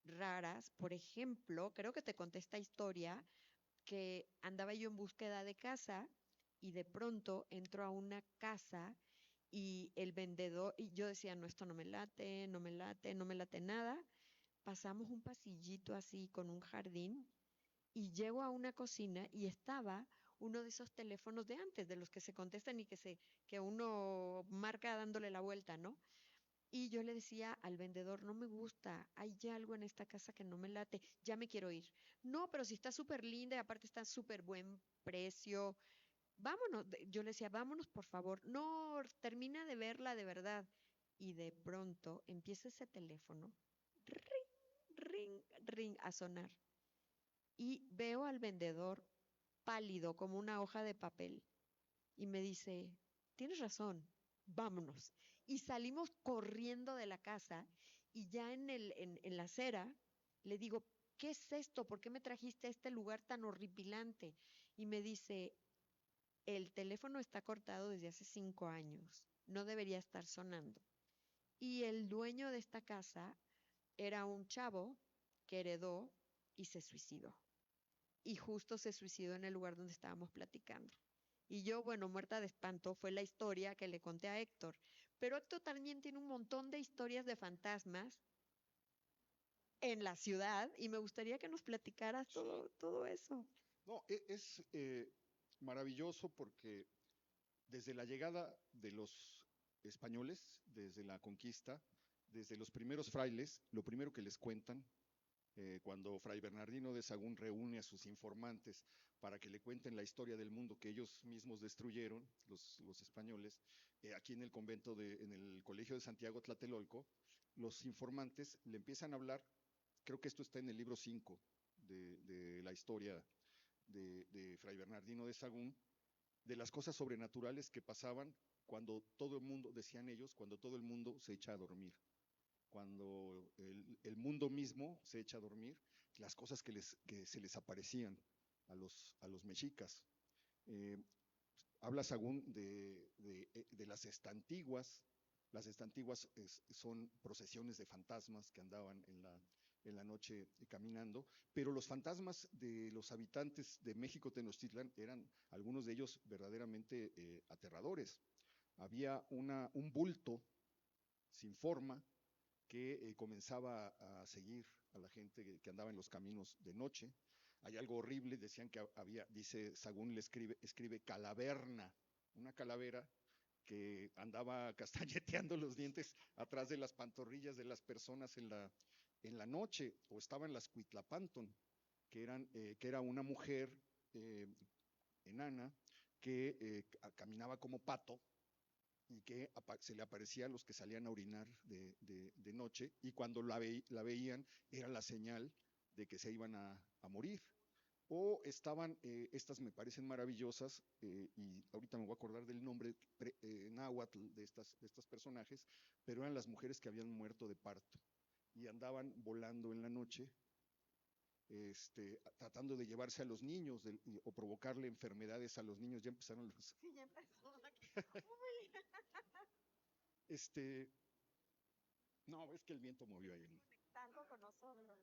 raras. Por ejemplo, creo que te conté esta historia, que andaba yo en búsqueda de casa y de pronto entro a una casa y el vendedor, y yo decía, no, esto no me late, no me late, no me late nada. Pasamos un pasillito así con un jardín y llego a una cocina y estaba uno de esos teléfonos de antes, de los que se contestan y que uno marca dándole la vuelta, ¿no? Y yo le decía al vendedor, no me gusta, hay algo en esta casa que no me late, ya me quiero ir. No, pero si está súper linda y aparte está súper buen precio, vámonos. Yo le decía, vámonos por favor. No, termina de verla de verdad. Y de pronto empieza ese teléfono, ring, ring, ring, a sonar. Y veo al vendedor pálido como una hoja de papel y me dice, tienes razón, vámonos. Y salimos corriendo de la casa y ya en la acera le digo, ¿qué es esto? ¿Por qué me trajiste a este lugar tan horripilante? Y me dice, el teléfono está cortado desde hace 5 años, no debería estar sonando. Y el dueño de esta casa era un chavo que heredó y se suicidó. Y justo se suicidó en el lugar donde estábamos platicando. Y yo, bueno, muerta de espanto, fue la historia que le conté a Héctor. Pero Héctor también tiene un montón de historias de fantasmas en la ciudad y me gustaría que nos platicaras todo eso. No, es maravilloso porque desde la llegada de los españoles, desde la conquista, desde los primeros frailes, lo primero que les cuentan, cuando Fray Bernardino de Sahagún reúne a sus informantes para que le cuenten la historia del mundo que ellos mismos destruyeron, los españoles, aquí en el convento, en el colegio de Santiago Tlatelolco, los informantes le empiezan a hablar, creo que esto está en el libro 5 de la historia de Fray Bernardino de Sahagún, de las cosas sobrenaturales que pasaban cuando todo el mundo, decían ellos, cuando todo el mundo se echa a dormir, cuando el mundo mismo se echa a dormir, las cosas que se les aparecían a los mexicas. Habla Sahagún de las estantiguas. Las estantiguas son procesiones de fantasmas que andaban en la noche caminando, pero los fantasmas de los habitantes de México Tenochtitlan eran algunos de ellos verdaderamente aterradores. Había un bulto sin forma que comenzaba a seguir a la gente que andaba en los caminos de noche. Hay algo horrible, decían que había, dice, Sagún le escribe calaverna, una calavera que andaba castañeteando los dientes atrás de las pantorrillas de las personas en la noche, o estaba en las Cuitlapanton, que era una mujer enana que caminaba como pato y que se le aparecía a los que salían a orinar de noche, y cuando la veían era la señal de que se iban a morir. O estaban, estas me parecen maravillosas, y ahorita me voy a acordar del nombre náhuatl de estos personajes, pero eran las mujeres que habían muerto de parto y andaban volando en la noche, tratando de llevarse a los niños o provocarle enfermedades a los niños. Ya empezaron los... Sí, ya empezó. No, es que el viento movió ahí. Conectando con nosotros.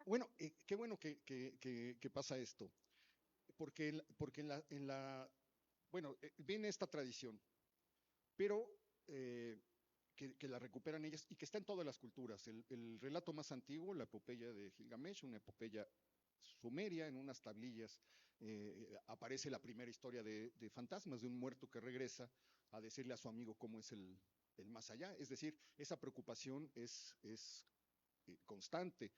Bueno, qué bueno que pasa esto, porque bueno, viene esta tradición, pero que la recuperan ellas y que está en todas las culturas. El relato más antiguo, la epopeya de Gilgamesh, una epopeya sumeria, en unas tablillas aparece la primera historia de fantasmas, de un muerto que regresa a decirle a su amigo cómo es el más allá. Es decir, esa preocupación es constante.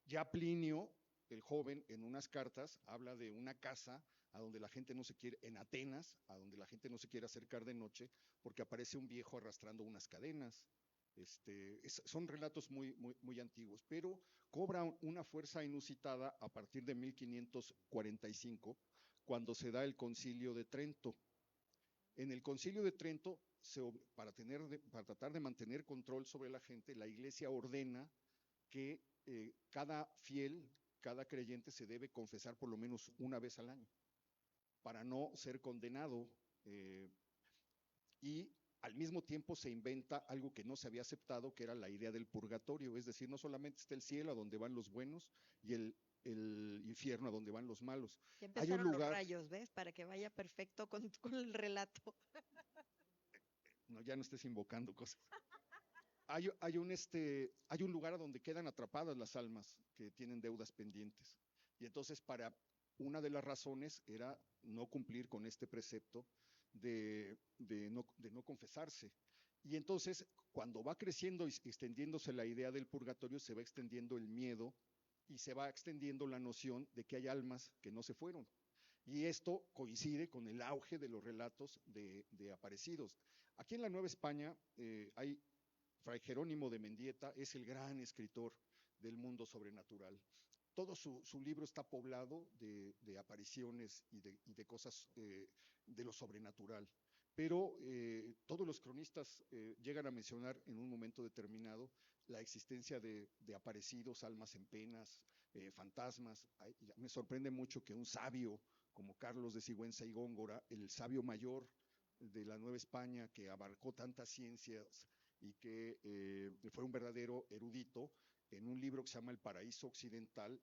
Ya Plinio, el joven, en unas cartas habla de una casa a donde la gente no se quiere, en Atenas, a donde la gente no se quiere acercar de noche, porque aparece un viejo arrastrando unas cadenas. Son relatos muy antiguos, pero cobra una fuerza inusitada a partir de 1545, cuando se da el Concilio de Trento. En el Concilio de Trento, para tratar de mantener control sobre la gente, la Iglesia ordena que cada fiel, cada creyente se debe confesar por lo menos una vez al año, para no ser condenado, y al mismo tiempo se inventa algo que no se había aceptado, que era la idea del purgatorio. Es decir, no solamente está el cielo a donde van los buenos y el infierno a donde van los malos. Ya empezaron los rayos, ¿ves? Para que vaya perfecto con el relato. No, ya no estés invocando cosas. Hay un lugar a donde quedan atrapadas las almas que tienen deudas pendientes. Y entonces, una de las razones era no cumplir con este precepto de no confesarse. Y entonces, cuando va creciendo y extendiéndose la idea del purgatorio, se va extendiendo el miedo y se va extendiendo la noción de que hay almas que no se fueron. Y esto coincide con el auge de los relatos de aparecidos. Aquí en la Nueva España hay Fray Jerónimo de Mendieta, es el gran escritor del mundo sobrenatural. Todo su libro está poblado de apariciones y de cosas de lo sobrenatural. Pero todos los cronistas llegan a mencionar en un momento determinado la existencia de aparecidos, almas en penas, fantasmas. Me sorprende mucho que un sabio como Carlos de Sigüenza y Góngora, el sabio mayor de la Nueva España, que abarcó tantas ciencias y que fue un verdadero erudito, en un libro que se llama El Paraíso Occidental,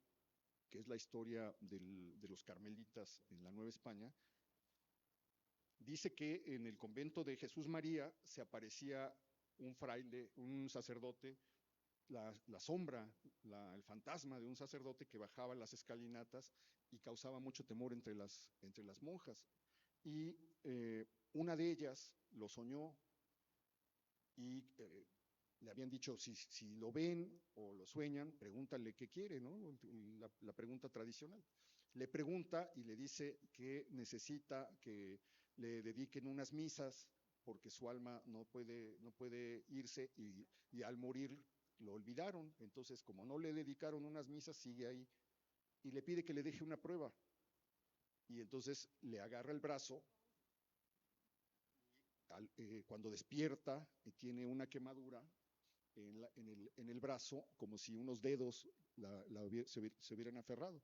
que es la historia de los carmelitas en la Nueva España, dice que en el convento de Jesús María se aparecía un fraile, un sacerdote, la sombra, el fantasma de un sacerdote que bajaba las escalinatas y causaba mucho temor entre las monjas. Y una de ellas lo soñó y le habían dicho, si lo ven o lo sueñan, pregúntale qué quiere, ¿no? La pregunta tradicional. Le pregunta y le dice que necesita que le dediquen unas misas porque su alma no puede irse, y al morir lo olvidaron. Entonces, como no le dedicaron unas misas, sigue ahí y le pide que le deje una prueba. Y entonces le agarra el brazo. Cuando despierta, tiene una quemadura en el brazo, como si unos dedos se hubieran aferrado.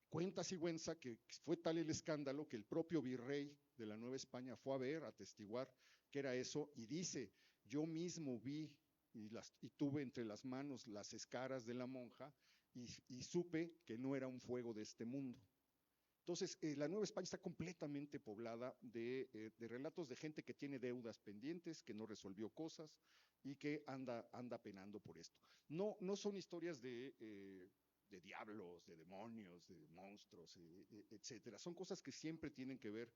Cuenta Sigüenza que fue tal el escándalo que el propio virrey de la Nueva España fue a ver, a atestiguar qué era eso, y dice, yo mismo vi y tuve entre las manos las escaras de la monja y supe que no era un fuego de este mundo. Entonces, la Nueva España está completamente poblada de relatos de gente que tiene deudas pendientes, que no resolvió cosas y que anda penando por esto. No son historias de diablos, de demonios, de monstruos, etcétera. Son cosas que siempre tienen que ver,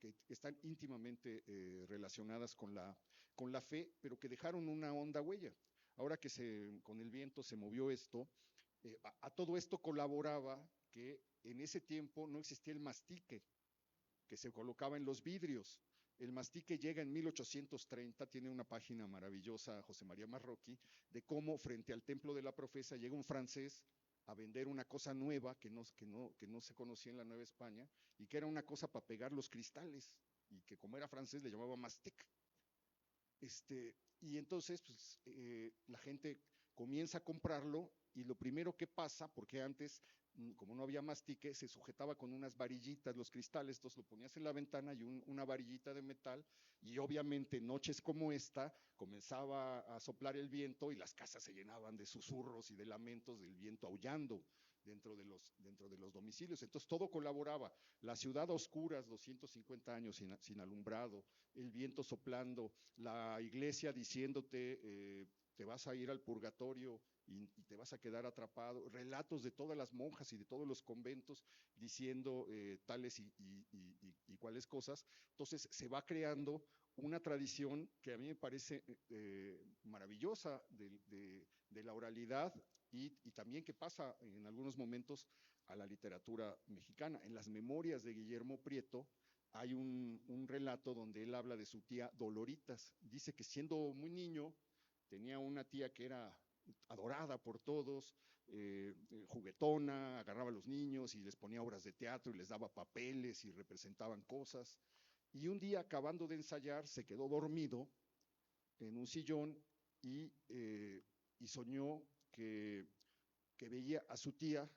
que están íntimamente relacionadas con la fe, pero que dejaron una honda huella. Ahora que con el viento se movió esto, a todo esto colaboraba que en ese tiempo no existía el mastique que se colocaba en los vidrios. El mastique llega en 1830, tiene una página maravillosa, José María Marroquí, de cómo frente al templo de la Profesa llega un francés a vender una cosa nueva que no se conocía en la Nueva España y que era una cosa para pegar los cristales y que como era francés le llamaba mastic. Y entonces pues, la gente comienza a comprarlo y lo primero que pasa, porque antes, como no había mastique, se sujetaba con unas varillitas los cristales, entonces lo ponías en la ventana y una varillita de metal, y obviamente noches como esta comenzaba a soplar el viento y las casas se llenaban de susurros y de lamentos del viento aullando dentro de los domicilios. Entonces todo colaboraba, la ciudad a oscuras, 250 años sin alumbrado, el viento soplando, la iglesia diciéndote te vas a ir al purgatorio y te vas a quedar atrapado, relatos de todas las monjas y de todos los conventos diciendo tales y cuáles cosas. Entonces se va creando una tradición que a mí me parece maravillosa de la oralidad y también que pasa en algunos momentos a la literatura mexicana. En las memorias de Guillermo Prieto hay un relato donde él habla de su tía Doloritas. Dice que siendo muy niño tenía una tía que era adorada por todos, juguetona, agarraba a los niños y les ponía obras de teatro y les daba papeles y representaban cosas. Y un día, acabando de ensayar, se quedó dormido en un sillón y soñó que veía a su tía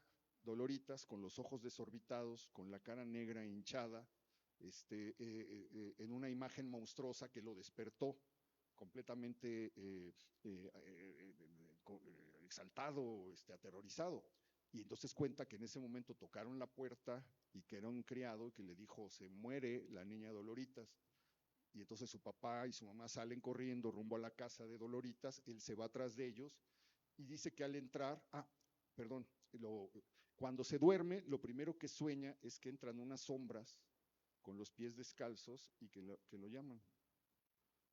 Doloritas con los ojos desorbitados, con la cara negra hinchada, en una imagen monstruosa que lo despertó completamente exaltado, aterrorizado. Y entonces cuenta que en ese momento tocaron la puerta y que era un criado que le dijo, se muere la niña Doloritas. Y entonces su papá y su mamá salen corriendo rumbo a la casa de Doloritas, él se va atrás de ellos y dice que al entrar, cuando se duerme, lo primero que sueña es que entran unas sombras con los pies descalzos y que lo llaman.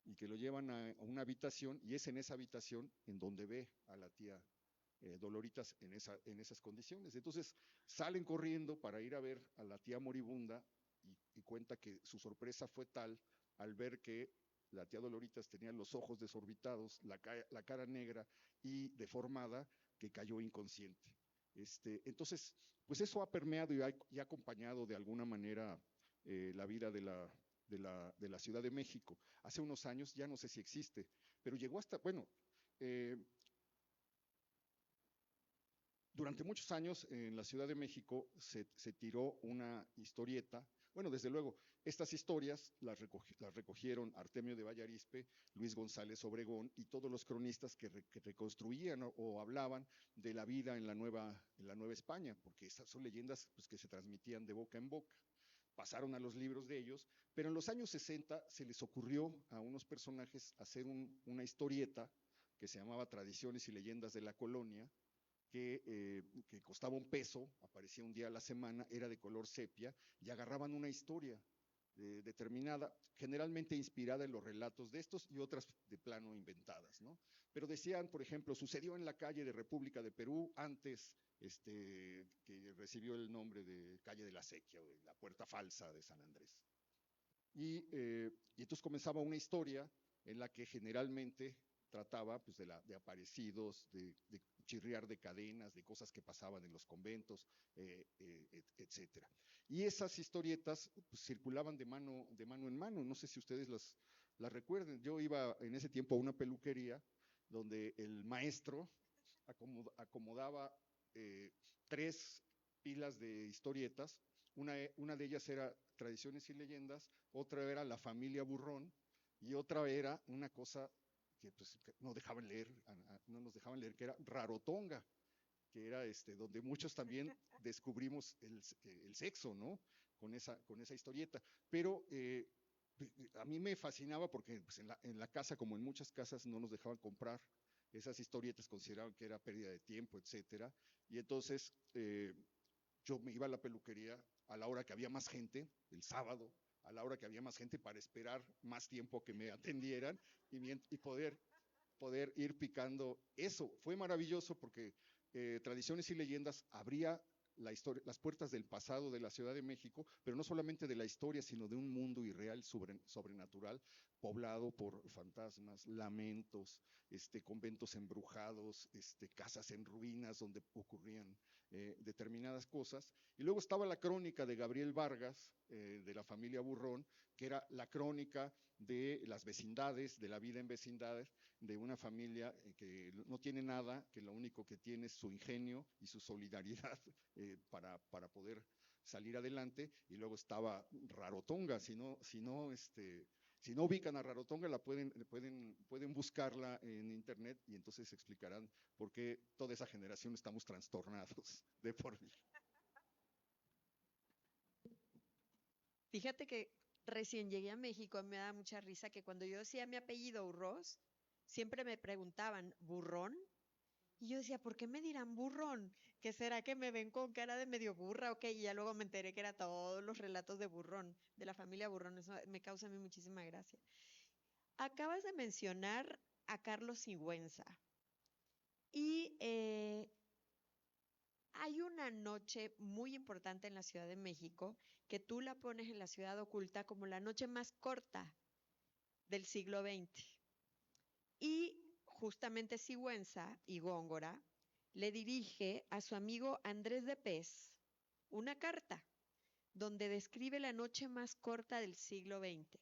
Y que lo llevan a una habitación, y es en esa habitación en donde ve a la tía Doloritas en esas condiciones. Entonces salen corriendo para ir a ver a la tía moribunda y cuenta que su sorpresa fue tal al ver que la tía Doloritas tenía los ojos desorbitados, la cara negra y deformada, que cayó inconsciente. Entonces, pues eso ha permeado y ha acompañado de alguna manera la vida de la Ciudad de México. Hace unos años, ya no sé si existe, pero llegó hasta, durante muchos años en la Ciudad de México se tiró una historieta. Bueno, desde luego, estas historias las recogieron Artemio de Vallarispe, Luis González Obregón y todos los cronistas que reconstruían o hablaban de la vida en la Nueva España, porque estas son leyendas pues, que se transmitían de boca en boca. Pasaron a los libros de ellos, pero en los años 60 se les ocurrió a unos personajes hacer una historieta que se llamaba Tradiciones y Leyendas de la Colonia, que costaba $1, aparecía un día a la semana, era de color sepia, y agarraban una historia determinada, generalmente inspirada en los relatos de estos y otras de plano inventadas, ¿no? Pero decían, por ejemplo, sucedió en la calle de República de Perú antes que recibió el nombre de Calle de la Sequía o de la Puerta Falsa de San Andrés. Y entonces comenzaba una historia en la que generalmente trataba pues, de aparecidos, de chirriar de cadenas, de cosas que pasaban en los conventos, etcétera. Y esas historietas pues, circulaban de mano en mano, no sé si ustedes las recuerden. Yo iba en ese tiempo a una peluquería donde el maestro acomodaba 3 pilas de historietas, una de ellas era Tradiciones y Leyendas, otra era La Familia Burrón y otra era una cosa pues, que no dejaban leer, no nos dejaban leer, que era Rarotonga, que era donde muchos también descubrimos el sexo, ¿no? Con esa historieta. Pero a mí me fascinaba porque pues, en la casa, como en muchas casas, no nos dejaban comprar esas historietas, consideraban que era pérdida de tiempo, etcétera. Y entonces yo me iba a la peluquería a la hora que había más gente, el sábado, a la hora que había más gente para esperar más tiempo que me atendieran y poder ir picando eso. Fue maravilloso porque Tradiciones y Leyendas abría las puertas del pasado de la Ciudad de México, pero no solamente de la historia, sino de un mundo irreal, sobrenatural, poblado por fantasmas, lamentos, conventos embrujados, casas en ruinas donde ocurrían determinadas cosas. Y luego estaba la crónica de Gabriel Vargas, de la familia Burrón, que era la crónica de las vecindades, de la vida en vecindades, de una familia que no tiene nada, que lo único que tiene es su ingenio y su solidaridad para poder salir adelante. Y luego estaba Rarotonga, si no ubican a Rarotonga, pueden buscarla en internet y entonces explicarán por qué toda esa generación estamos trastornados de por vida. Fíjate que recién llegué a México, me da mucha risa que cuando yo decía mi apellido Urroz, siempre me preguntaban, ¿burrón? Y yo decía, ¿por qué me dirán burrón? ¿Qué será que me ven con cara de medio burra? Ok, y ya luego me enteré que era todos los relatos de Burrón, de la familia Burrón. Eso me causa a mí muchísima gracia. Acabas de mencionar a Carlos Sigüenza. Y hay una noche muy importante en la Ciudad de México que tú la pones en la Ciudad Oculta como la noche más corta del siglo XX. Y justamente Sigüenza y Góngora le dirige a su amigo Andrés de Pez una carta donde describe la noche más corta del siglo XX.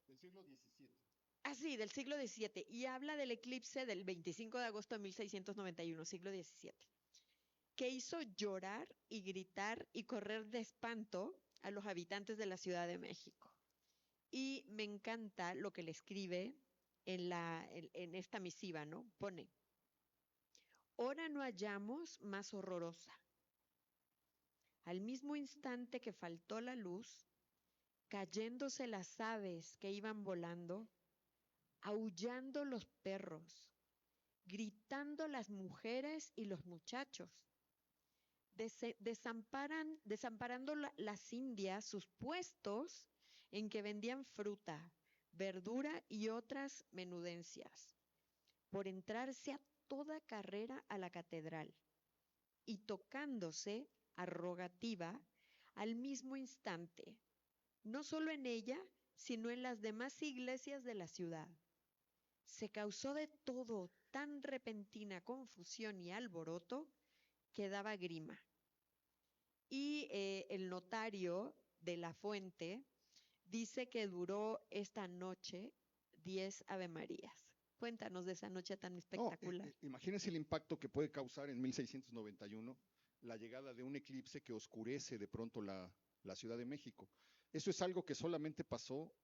Del siglo XVII. Ah, sí, del siglo XVII. Y habla del eclipse del 25 de agosto de 1691, siglo XVII, que hizo llorar y gritar y correr de espanto a los habitantes de la Ciudad de México. Y me encanta lo que le escribe en esta misiva, ¿no? Pone, hora no hallamos más horrorosa. Al mismo instante que faltó la luz, cayéndose las aves que iban volando, aullando los perros, gritando las mujeres y los muchachos, desamparando las indias sus puestos en que vendían fruta, verdura y otras menudencias, por entrarse a toda carrera a la catedral y tocándose a rogativa al mismo instante, no solo en ella, sino en las demás iglesias de la ciudad. Se causó de todo tan repentina confusión y alboroto que daba grima. Y el notario de la fuente dice que duró esta noche 10 Avemarías. Cuéntanos de esa noche tan espectacular. No, imagínense el impacto que puede causar en 1691 la llegada de un eclipse que oscurece de pronto la Ciudad de México. Eso es algo que solamente pasó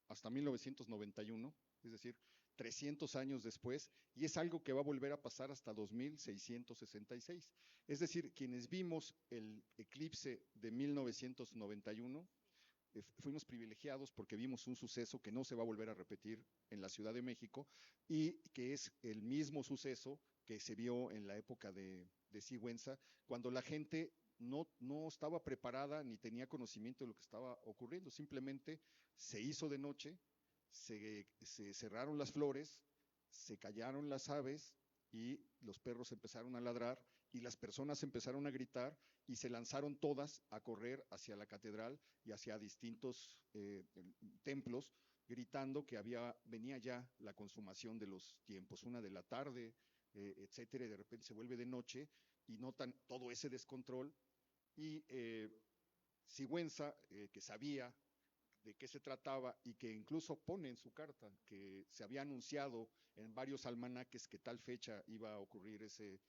hasta 1991, es decir, 300 años después, y es algo que va a volver a pasar hasta 2666. Es decir, quienes vimos el eclipse de 1991, fuimos privilegiados porque vimos un suceso que no se va a volver a repetir en la Ciudad de México y que es el mismo suceso que se vio en la época de Sigüenza, cuando la gente no estaba preparada ni tenía conocimiento de lo que estaba ocurriendo, simplemente se hizo de noche, se cerraron las flores, se callaron las aves y los perros empezaron a ladrar y las personas empezaron a gritar y se lanzaron todas a correr hacia la catedral y hacia distintos templos, gritando que venía ya la consumación de los tiempos, 1 de la tarde, etcétera, y de repente se vuelve de noche y notan todo ese descontrol y Sigüenza, que sabía de qué se trataba y que incluso pone en su carta que se había anunciado en varios almanaques que tal fecha iba a ocurrir ese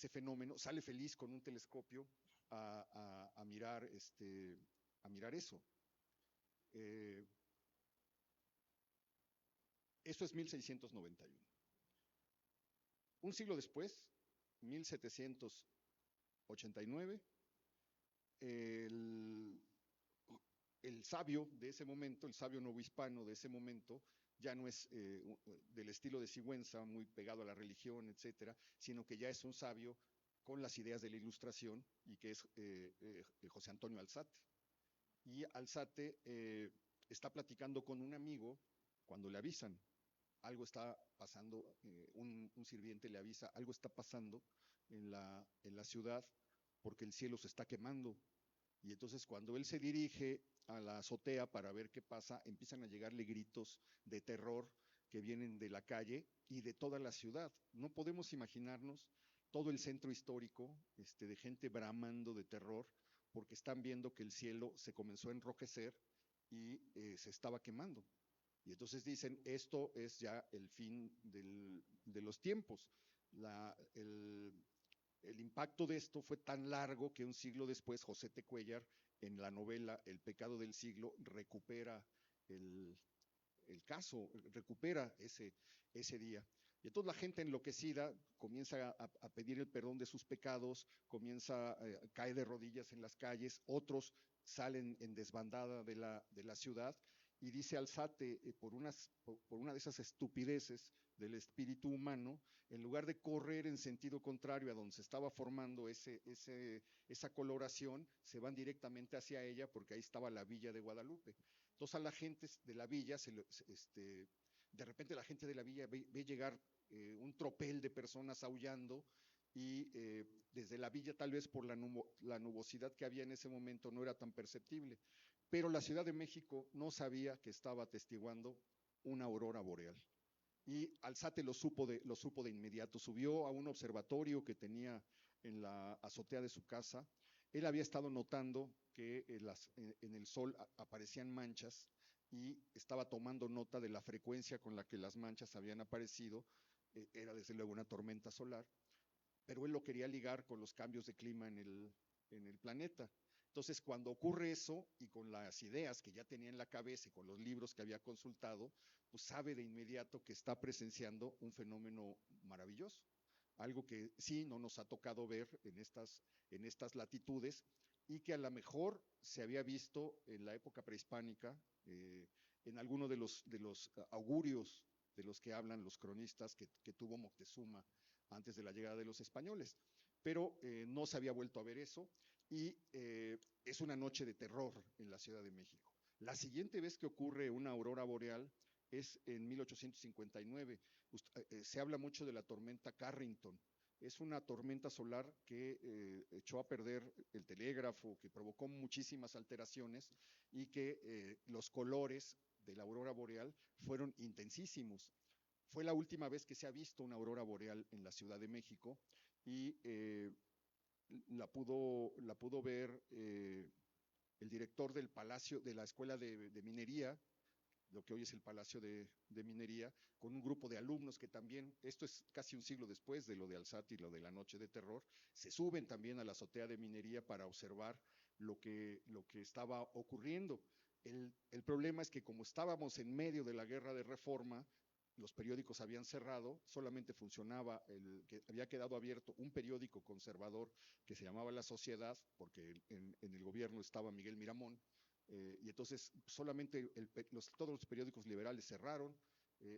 fenómeno, sale feliz con un telescopio a mirar eso. Eso es 1691. Un siglo después, 1789, el, el sabio de ese momento, el sabio novohispano de ese momento, ya no es del estilo de Sigüenza, muy pegado a la religión, etcétera, sino que ya es un sabio con las ideas de la Ilustración y que es José Antonio Alzate. Y Alzate está platicando con un amigo cuando le avisan, algo está pasando, un sirviente le avisa, algo está pasando en la ciudad porque el cielo se está quemando. Y entonces cuando él se dirige a la azotea para ver qué pasa, empiezan a llegarle gritos de terror que vienen de la calle y de toda la ciudad. No podemos imaginarnos todo el centro histórico de gente bramando de terror porque están viendo que el cielo se comenzó a enrojecer y se estaba quemando. Y entonces dicen, esto es ya el fin de los tiempos. El impacto de esto fue tan largo que un siglo después José T. Cuéllar, en la novela El pecado del siglo, recupera el, el caso, recupera ese día. Y entonces la gente enloquecida comienza a pedir el perdón de sus pecados, comienza a caer de rodillas en las calles, otros salen en desbandada de la ciudad, y dice Alzate, por una de esas estupideces del espíritu humano, en lugar de correr en sentido contrario a donde se estaba formando esa coloración, se van directamente hacia ella porque ahí estaba la villa de Guadalupe. Entonces a la gente de la villa, de repente la gente de la villa ve llegar un tropel de personas aullando y desde la villa tal vez por la nubosidad que había en ese momento no era tan perceptible, pero la Ciudad de México no sabía que estaba atestiguando una aurora boreal. Y Alzate lo supo de inmediato, subió a un observatorio que tenía en la azotea de su casa. Él había estado notando que en el sol aparecían manchas y estaba tomando nota de la frecuencia con la que las manchas habían aparecido. Era desde luego una tormenta solar, pero él lo quería ligar con los cambios de clima en el planeta. Entonces, cuando ocurre eso, y con las ideas que ya tenía en la cabeza y con los libros que había consultado, pues sabe de inmediato que está presenciando un fenómeno maravilloso, algo que sí no nos ha tocado ver en estas latitudes y que a lo mejor se había visto en la época prehispánica, en alguno de los augurios de los que hablan los cronistas que tuvo Moctezuma antes de la llegada de los españoles. Pero no se había vuelto a ver eso y es una noche de terror en la Ciudad de México. La siguiente vez que ocurre una aurora boreal es en 1859. Se habla mucho de la tormenta Carrington. Es una tormenta solar que echó a perder el telégrafo, que provocó muchísimas alteraciones y que los colores de la aurora boreal fueron intensísimos. Fue la última vez que se ha visto una aurora boreal en la Ciudad de México y la pudo ver el director del Palacio, de la Escuela de Minería, lo que hoy es el Palacio de Minería, con un grupo de alumnos que también, esto es casi un siglo después de lo de Alzate y lo de la Noche de Terror, se suben también a la azotea de Minería para observar lo que estaba ocurriendo. El problema es que como estábamos en medio de la guerra de reforma, los periódicos habían cerrado, solamente funcionaba, que había quedado abierto un periódico conservador que se llamaba La Sociedad, porque en el gobierno estaba Miguel Miramón, y entonces solamente todos los periódicos liberales cerraron,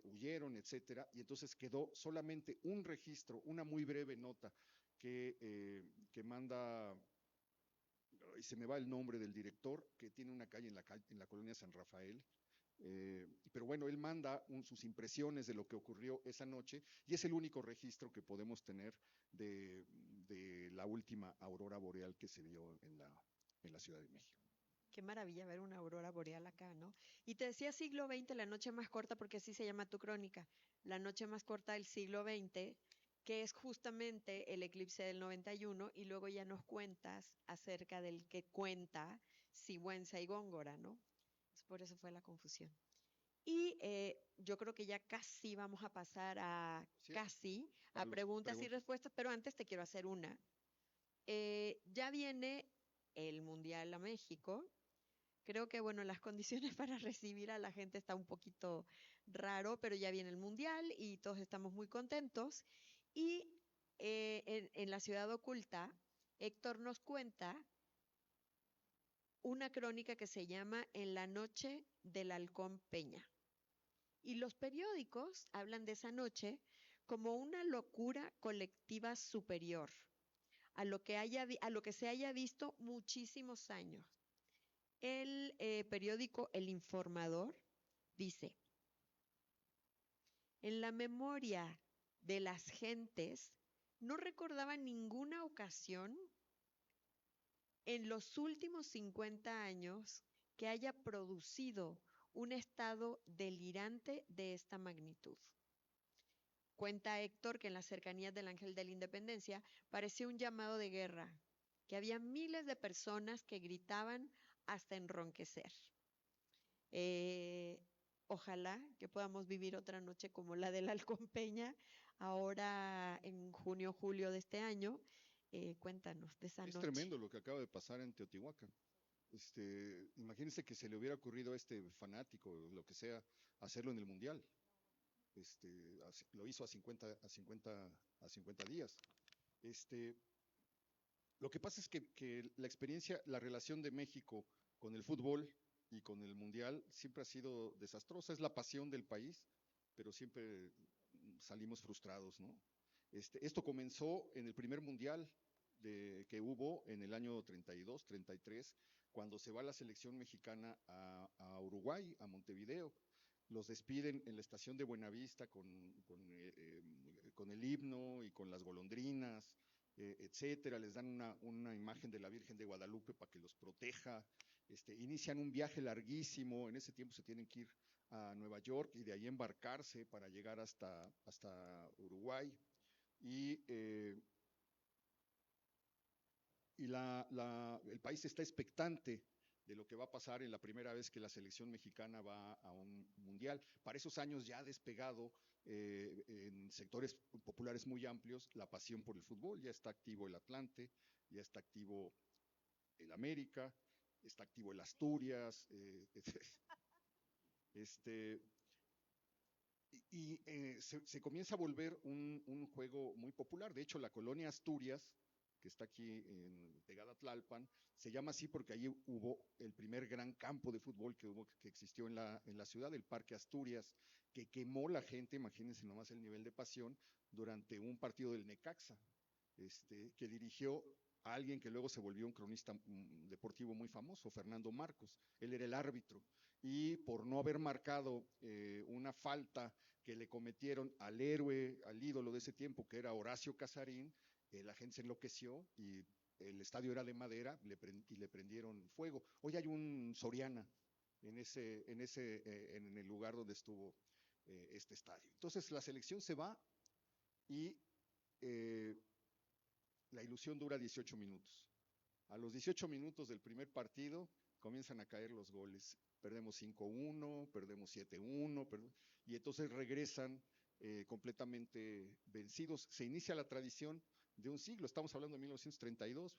huyeron, etcétera, y entonces quedó solamente un registro, una muy breve nota que manda, y se me va el nombre del director, que tiene una calle en la colonia San Rafael, pero bueno, él manda sus impresiones de lo que ocurrió esa noche y es el único registro que podemos tener de la última aurora boreal que se vio en la Ciudad de México. Qué maravilla ver una aurora boreal acá, ¿no? Y te decía siglo XX, la noche más corta, porque así se llama tu crónica, la noche más corta del siglo XX, que es justamente el eclipse del 91, y luego ya nos cuentas acerca del que cuenta Sigüenza y Góngora, ¿no? Por eso fue la confusión. Y yo creo que ya casi vamos a pasar a preguntas y respuestas, pero antes te quiero hacer una. Ya viene el Mundial a México. Creo que, bueno, las condiciones para recibir a la gente está un poquito raro, pero ya viene el Mundial y todos estamos muy contentos. Y en la ciudad oculta, Héctor nos cuenta una crónica que se llama En la noche del Halcón Peña. Y los periódicos hablan de esa noche como una locura colectiva superior a lo que se haya visto muchísimos años. El periódico El Informador dice, en la memoria de las gentes no recordaba ninguna ocasión en los últimos 50 años que haya producido un estado delirante de esta magnitud. Cuenta Héctor que en las cercanías del Ángel de la Independencia parecía un llamado de guerra, que había miles de personas que gritaban hasta enronquecer. Ojalá que podamos vivir otra noche como la del Halcón Peña, ahora en junio, julio de este año. Cuéntanos de esa Es noche. tremendo lo que acaba de pasar en Teotihuacán. Imagínense que se le hubiera ocurrido a este fanático, lo que sea, hacerlo en el Mundial. Lo hizo a 50 días. Lo que pasa es que la experiencia, la relación de México con el fútbol y con el Mundial siempre ha sido desastrosa. Es la pasión del país, pero siempre salimos frustrados, ¿no? Esto comenzó en el primer Mundial que hubo en el año 32, 33, cuando se va la selección mexicana a Uruguay, a Montevideo. Los despiden en la estación de Buenavista con el himno y con las golondrinas, etcétera. Les dan una imagen de la Virgen de Guadalupe para que los proteja. Inician un viaje larguísimo. En ese tiempo se tienen que ir a Nueva York y de ahí embarcarse para llegar hasta Uruguay. Y el país está expectante de lo que va a pasar en la primera vez que la selección mexicana va a un mundial. Para esos años ya ha despegado en sectores populares muy amplios la pasión por el fútbol. Ya está activo el Atlante, ya está activo el América, está activo el Asturias. Se comienza a volver un juego muy popular. De hecho, la colonia Asturias, que está aquí pegada a Tlalpan, se llama así porque allí hubo el primer gran campo de fútbol que existió en la ciudad, el Parque Asturias, que quemó la gente, imagínense nomás el nivel de pasión, durante un partido del Necaxa, que dirigió a alguien que luego se volvió un cronista deportivo muy famoso, Fernando Marcos. Él era el árbitro y por no haber marcado una falta que le cometieron al héroe, al ídolo de ese tiempo, que era Horacio Casarín, la gente se enloqueció y el estadio era de madera y le prendieron fuego. Hoy hay un Soriana en el lugar donde estuvo este estadio. Entonces la selección se va y la ilusión dura 18 minutos. A los 18 minutos del primer partido comienzan a caer los goles. Perdemos 5-1, perdemos 7-1, y entonces regresan completamente vencidos. Se inicia la tradición de un siglo, estamos hablando de 1932.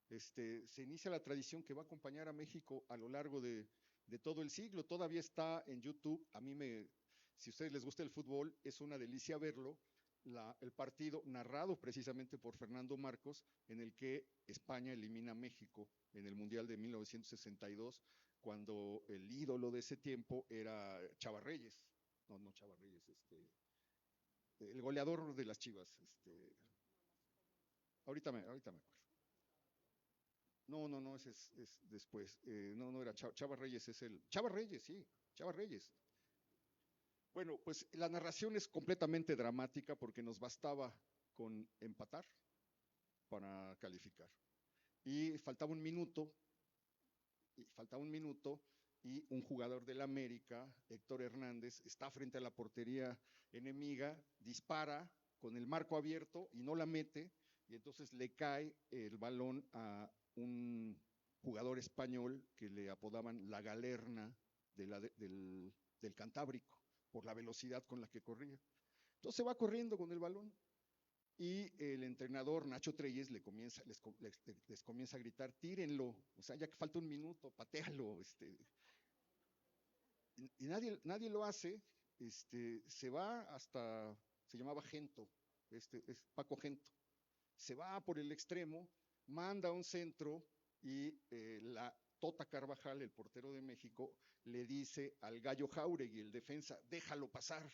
Se inicia la tradición que va a acompañar a México a lo largo de todo el siglo. Todavía está en YouTube. Si a ustedes les gusta el fútbol, es una delicia verlo. El partido narrado precisamente por Fernando Marcos, en el que España elimina a México en el Mundial de 1962, cuando el ídolo de ese tiempo era Chava Reyes. No Chava Reyes, el goleador de las Chivas. Ahorita me acuerdo. No, ese es después. No era Chava Reyes, Chava Reyes, sí, Chava Reyes. Bueno, pues la narración es completamente dramática porque nos bastaba con empatar para calificar. Y faltaba un minuto y un jugador del América, Héctor Hernández, está frente a la portería enemiga, dispara con el marco abierto y no la mete, y entonces le cae el balón a un jugador español que le apodaban la Galerna del Cantábrico, por la velocidad con la que corría. Entonces va corriendo con el balón y el entrenador Nacho Treyes les comienza a gritar, tírenlo, o sea, ya que falta un minuto, patealo, y nadie lo hace, se va hasta, se llamaba Gento, es Paco Gento, se va por el extremo, manda un centro y la Tota Carvajal, el portero de México, le dice al Gallo Jáuregui, el defensa, déjalo pasar,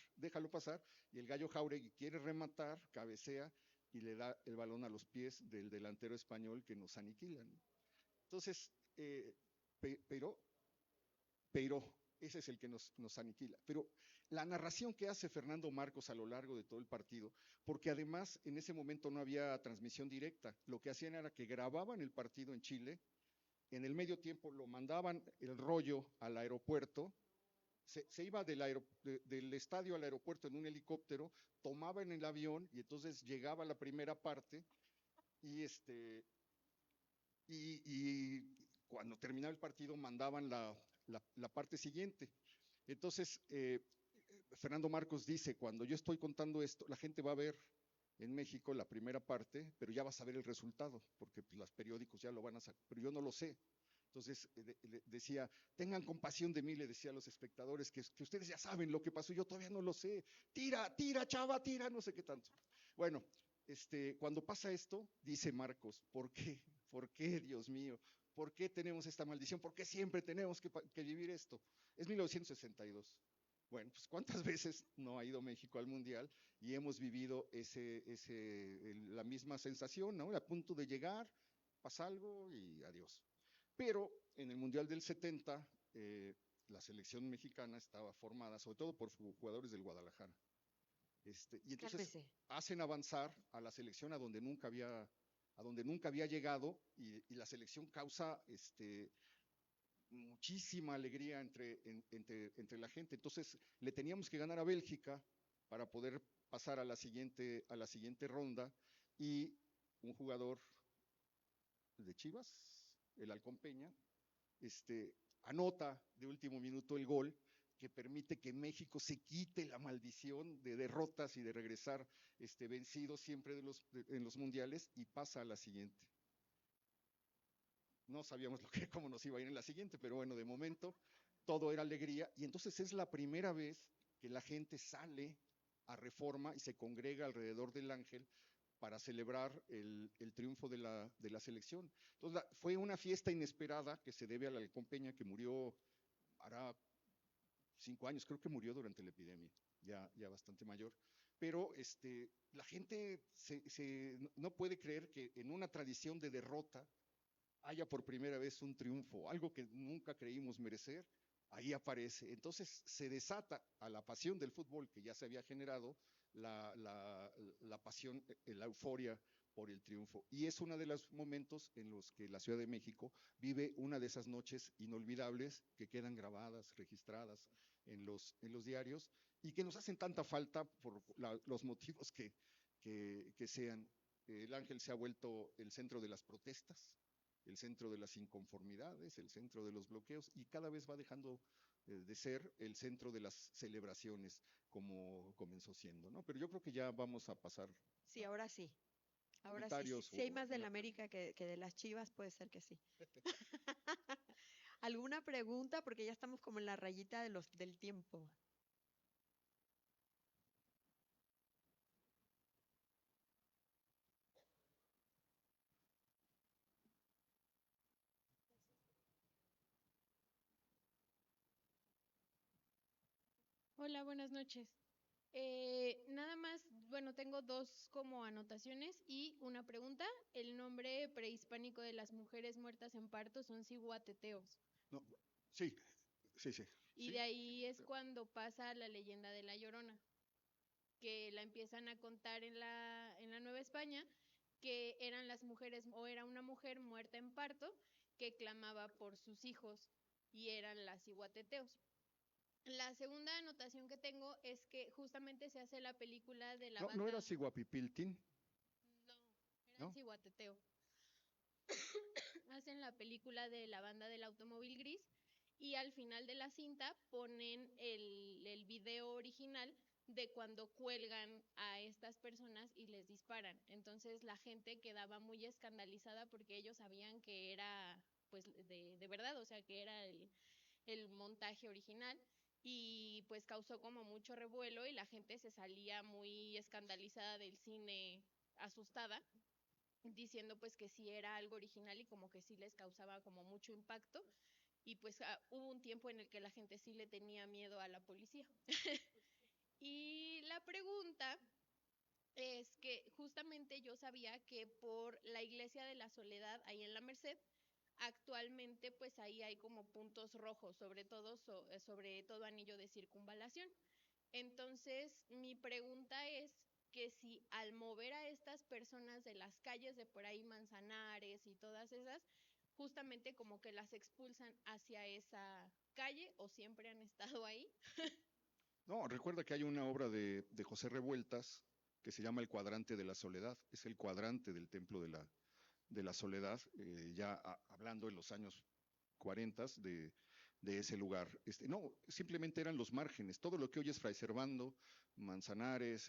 y el Gallo Jáuregui quiere rematar, cabecea y le da el balón a los pies del delantero español que nos aniquilan. Entonces, pero ese es el que nos aniquila. Pero la narración que hace Fernando Marcos a lo largo de todo el partido, porque además en ese momento no había transmisión directa, lo que hacían era que grababan el partido en Chile, en el medio tiempo lo mandaban el rollo al aeropuerto, se iba del estadio al aeropuerto en un helicóptero, tomaban el avión y entonces llegaba la primera parte y cuando terminaba el partido mandaban la parte siguiente. Entonces, Fernando Marcos dice, cuando yo estoy contando esto, la gente va a ver en México la primera parte, pero ya va a saber el resultado, porque pues, los periódicos ya lo van a sacar, pero yo no lo sé. Entonces decía, tengan compasión de mí, le decía a los espectadores, que ustedes ya saben lo que pasó, yo todavía no lo sé. Tira, chava, tira, no sé qué tanto. Bueno, cuando pasa esto, dice Marcos, ¿por qué? ¿Por qué, Dios mío? ¿Por qué tenemos esta maldición? ¿Por qué siempre tenemos que vivir esto? Es 1962. Bueno, pues ¿cuántas veces no ha ido México al Mundial y hemos vivido la misma sensación, ¿no? A punto de llegar, pasa algo y adiós. Pero en el Mundial del 70, la selección mexicana estaba formada sobre todo por jugadores del Guadalajara. Y entonces Cálmese. hacen avanzar a la selección a donde nunca había llegado y la selección causa muchísima alegría entre la gente. Entonces le teníamos que ganar a Bélgica para poder pasar a la siguiente ronda y un jugador de Chivas, el Halcón Peña, anota de último minuto el gol que permite que México se quite la maldición de derrotas y de regresar vencido siempre en los mundiales y pasa a la siguiente. No sabíamos cómo nos iba a ir en la siguiente, pero bueno, de momento todo era alegría y entonces es la primera vez que la gente sale a Reforma y se congrega alrededor del Ángel para celebrar el triunfo de la selección. Entonces fue una fiesta inesperada que se debe al Halcón Peña, que murió hará 5 años, creo que murió durante la epidemia, ya bastante mayor. Pero la gente no puede creer que en una tradición de derrota haya por primera vez un triunfo, algo que nunca creímos merecer, ahí aparece. Entonces se desata a la pasión del fútbol que ya se había generado, la pasión, la euforia por el triunfo. Y es uno de los momentos en los que la Ciudad de México vive una de esas noches inolvidables que quedan grabadas, registradas en los diarios y que nos hacen tanta falta por los motivos que sean. El Ángel se ha vuelto el centro de las protestas, el centro de las inconformidades, el centro de los bloqueos y cada vez va dejando de ser el centro de las celebraciones como comenzó siendo, ¿no? Pero yo creo que ya vamos a pasar. Sí, ahora sí. Ahora sí. Si hay más del América que de las Chivas, puede ser que sí. ¿Alguna pregunta? Porque ya estamos como en la rayita del tiempo. Hola, buenas noches. Nada más, bueno, tengo dos como anotaciones y una pregunta. El nombre prehispánico de las mujeres muertas en parto son cihuateteos. No, sí. Y de ahí es cuando pasa la leyenda de La Llorona, que la empiezan a contar en la Nueva España, que eran las mujeres, o era una mujer muerta en parto que clamaba por sus hijos y eran las cihuateteos. La segunda anotación que tengo es que justamente se hace la película de la banda. ¿No era Cihuapipiltin? No, era Cihuateteo. Hacen la película de la banda del automóvil gris y al final de la cinta ponen el video original de cuando cuelgan a estas personas y les disparan. Entonces la gente quedaba muy escandalizada porque ellos sabían que era pues de verdad, o sea, que era el montaje original y pues causó como mucho revuelo y la gente se salía muy escandalizada del cine, asustada, diciendo pues que sí era algo original y como que sí les causaba como mucho impacto y pues hubo un tiempo en el que la gente sí le tenía miedo a la policía. Y la pregunta es que justamente yo sabía que por la Iglesia de la Soledad, ahí en la Merced, actualmente pues ahí hay como puntos rojos, sobre todo anillo de circunvalación. Entonces, mi pregunta es que si al mover a estas personas de las calles de por ahí, Manzanares y todas esas, justamente como que las expulsan hacia esa calle o siempre han estado ahí. No, recuerda que hay una obra de José Revueltas que se llama El Cuadrante de la Soledad. Es el cuadrante del Templo de la Soledad, hablando en los años 40 de ese lugar. No, simplemente eran los márgenes. Todo lo que hoy es Fray Servando, Manzanares,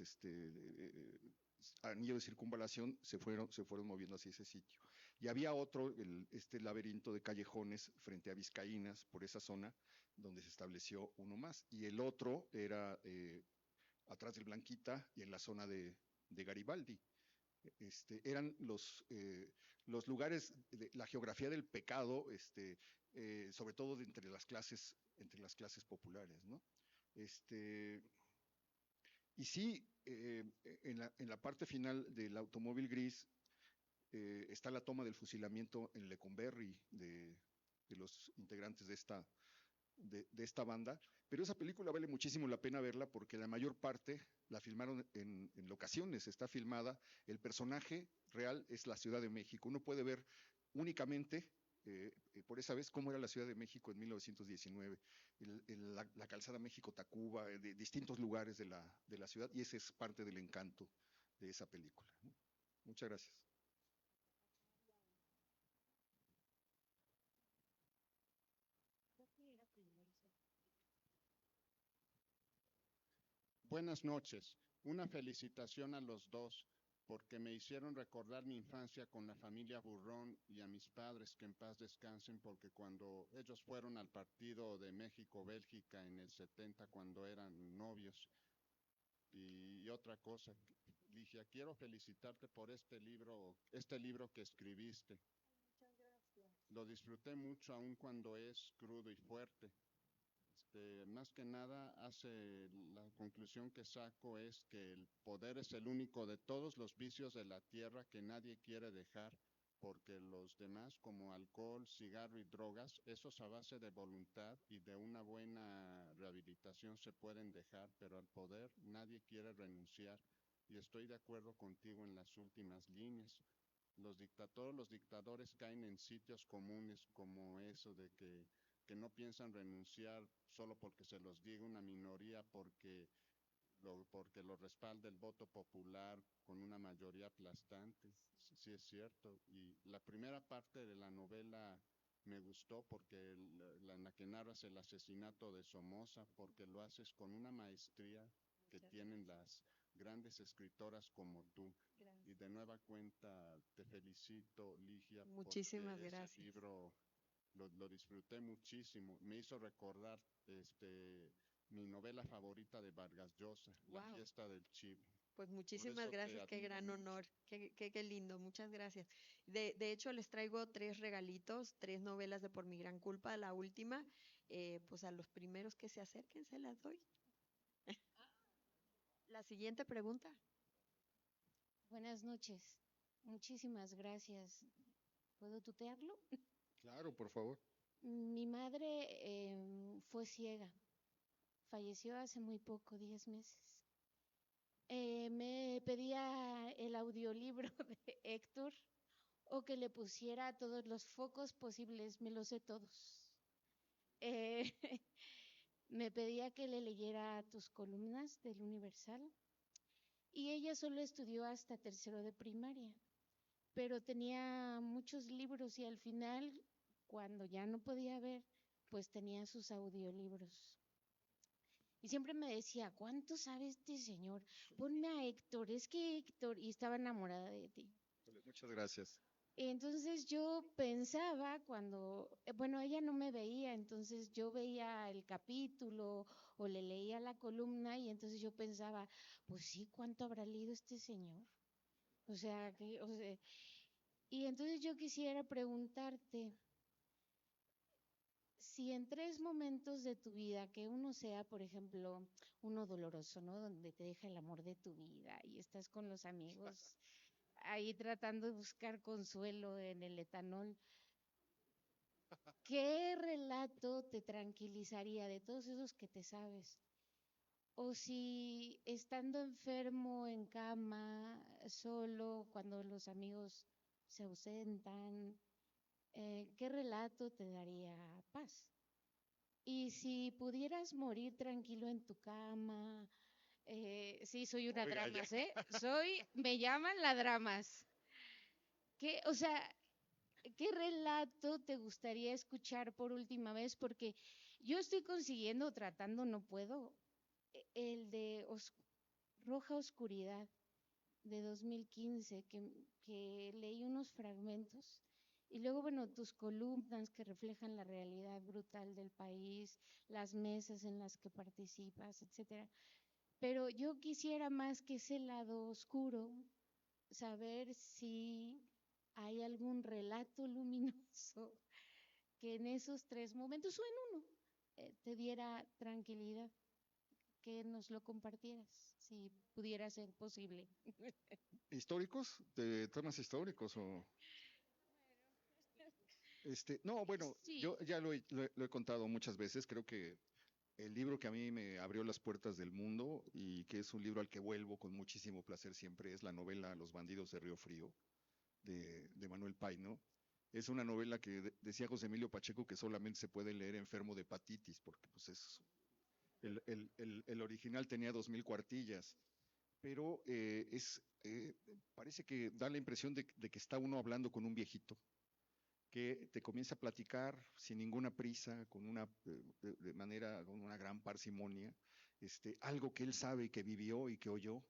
Anillo de Circunvalación, se fueron moviendo hacia ese sitio. Y había otro, este laberinto de callejones frente a Vizcaínas, por esa zona, donde se estableció uno más. Y el otro era atrás del Blanquita y en la zona de Garibaldi. Eran los lugares, la geografía del pecado, sobre todo entre las clases populares, ¿no? Y sí, en la parte final del automóvil gris está la toma del fusilamiento en Lecumberri de los integrantes de esta banda, pero esa película vale muchísimo la pena verla porque la mayor parte la filmaron en locaciones, está filmada, el personaje real es la Ciudad de México, uno puede ver únicamente por esa vez cómo era la Ciudad de México en 1919, la calzada México-Tacuba, de distintos lugares de la ciudad, y ese es parte del encanto de esa película, ¿no? Muchas gracias. Buenas noches. Una felicitación a los dos, porque me hicieron recordar mi infancia con la familia Burrón y a mis padres, que en paz descansen, porque cuando ellos fueron al partido de México-Bélgica en el 70, cuando eran novios, y otra cosa, Ligia, quiero felicitarte por este libro que escribiste. Lo disfruté mucho, aun cuando es crudo y fuerte. Más que nada, la conclusión que saco es que el poder es el único de todos los vicios de la tierra que nadie quiere dejar, porque los demás, como alcohol, cigarro y drogas, esos a base de voluntad y de una buena rehabilitación se pueden dejar, pero al poder nadie quiere renunciar. Y estoy de acuerdo contigo en las últimas líneas. Todos los dictadores caen en sitios comunes como eso de que no piensan renunciar solo porque se los diga una minoría, porque lo respalda el voto popular con una mayoría aplastante. Sí es cierto. Y la primera parte de la novela me gustó porque en la que narras el asesinato de Somoza, porque lo haces con una maestría que tienen las grandes escritoras como tú. Gracias. Y de nueva cuenta te felicito, Ligia, Muchísimas porque ese gracias. libro lo disfruté muchísimo. Me hizo recordar mi novela favorita de Vargas Llosa, La Wow. fiesta del chivo. Pues Por muchísimas eso te gracias, qué admiro gran mucho. honor, qué lindo, muchas gracias. De hecho, les traigo 3 regalitos, 3 novelas de Por mi gran culpa, la última, pues a los primeros que se acerquen se las doy. La siguiente pregunta. Buenas noches. Muchísimas gracias. ¿Puedo tutearlo? Claro, por favor. Mi madre fue ciega. Falleció hace muy poco, 10 meses. Me pedía el audiolibro de Héctor o que le pusiera todos los focos posibles, me los sé todos. Me pedía que le leyera tus columnas del Universal y ella solo estudió hasta tercero de primaria, pero tenía muchos libros y al final, cuando ya no podía ver, pues tenía sus audiolibros. Y siempre me decía, ¿cuánto sabe este señor? Ponme a Héctor, es que Héctor, y estaba enamorada de ti. Muchas gracias. Entonces yo pensaba cuando, bueno, ella no me veía, entonces yo veía el capítulo o le leía la columna y entonces yo pensaba, pues sí, ¿cuánto habrá leído este señor? O sea, y entonces yo quisiera preguntarte si en 3 momentos de tu vida, que uno sea, por ejemplo, uno doloroso, ¿no? Donde te deja el amor de tu vida y estás con los amigos ahí tratando de buscar consuelo en el etanol, ¿qué relato te tranquilizaría de todos esos que te sabes? O si estando enfermo en cama, solo, cuando los amigos se ausentan, ¿qué relato te daría paz? Y si pudieras morir tranquilo en tu cama, sí, soy una Oiga, ya. dramas, ¿eh? Me llaman la dramas. O sea, ¿qué relato te gustaría escuchar por última vez? Porque yo estoy consiguiendo, tratando, no puedo, el de Roja Oscuridad de 2015, que leí unos fragmentos. Y luego, bueno, tus columnas que reflejan la realidad brutal del país, las mesas en las que participas, etcétera. Pero yo quisiera más que ese lado oscuro, saber si hay algún relato luminoso que en esos 3 momentos o en uno te diera tranquilidad, que nos lo compartieras, si pudiera ser posible. ¿Históricos? ¿De temas históricos o...? No, bueno, Sí. yo ya lo he contado muchas veces. Creo que el libro que a mí me abrió las puertas del mundo y que es un libro al que vuelvo con muchísimo placer siempre es la novela Los bandidos de Río Frío de Manuel Paino. Es una novela que decía José Emilio Pacheco que solamente se puede leer enfermo de hepatitis, porque pues el original tenía 2000 cuartillas, pero parece que da la impresión de que está uno hablando con un viejito que te comienza a platicar sin ninguna prisa, de manera, con una gran parsimonia, algo que él sabe que vivió y que oyó.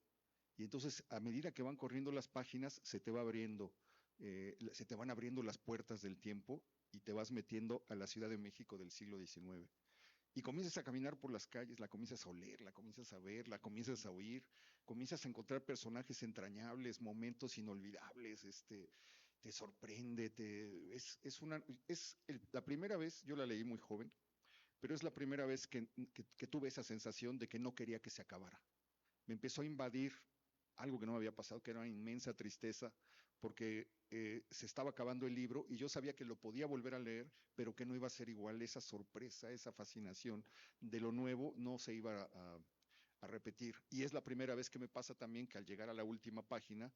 Y entonces, a medida que van corriendo las páginas, se te van abriendo las puertas del tiempo y te vas metiendo a la Ciudad de México del siglo XIX. Y comienzas a caminar por las calles, la comienzas a oler, la comienzas a ver, la comienzas a oír, comienzas a encontrar personajes entrañables, momentos inolvidables, te sorprende, la primera vez, yo la leí muy joven, pero es la primera vez que tuve esa sensación de que no quería que se acabara. Me empezó a invadir algo que no me había pasado, que era una inmensa tristeza, porque se estaba acabando el libro y yo sabía que lo podía volver a leer, pero que no iba a ser igual. Esa sorpresa, esa fascinación de lo nuevo no se iba a repetir. Y es la primera vez que me pasa también que al llegar a la última página,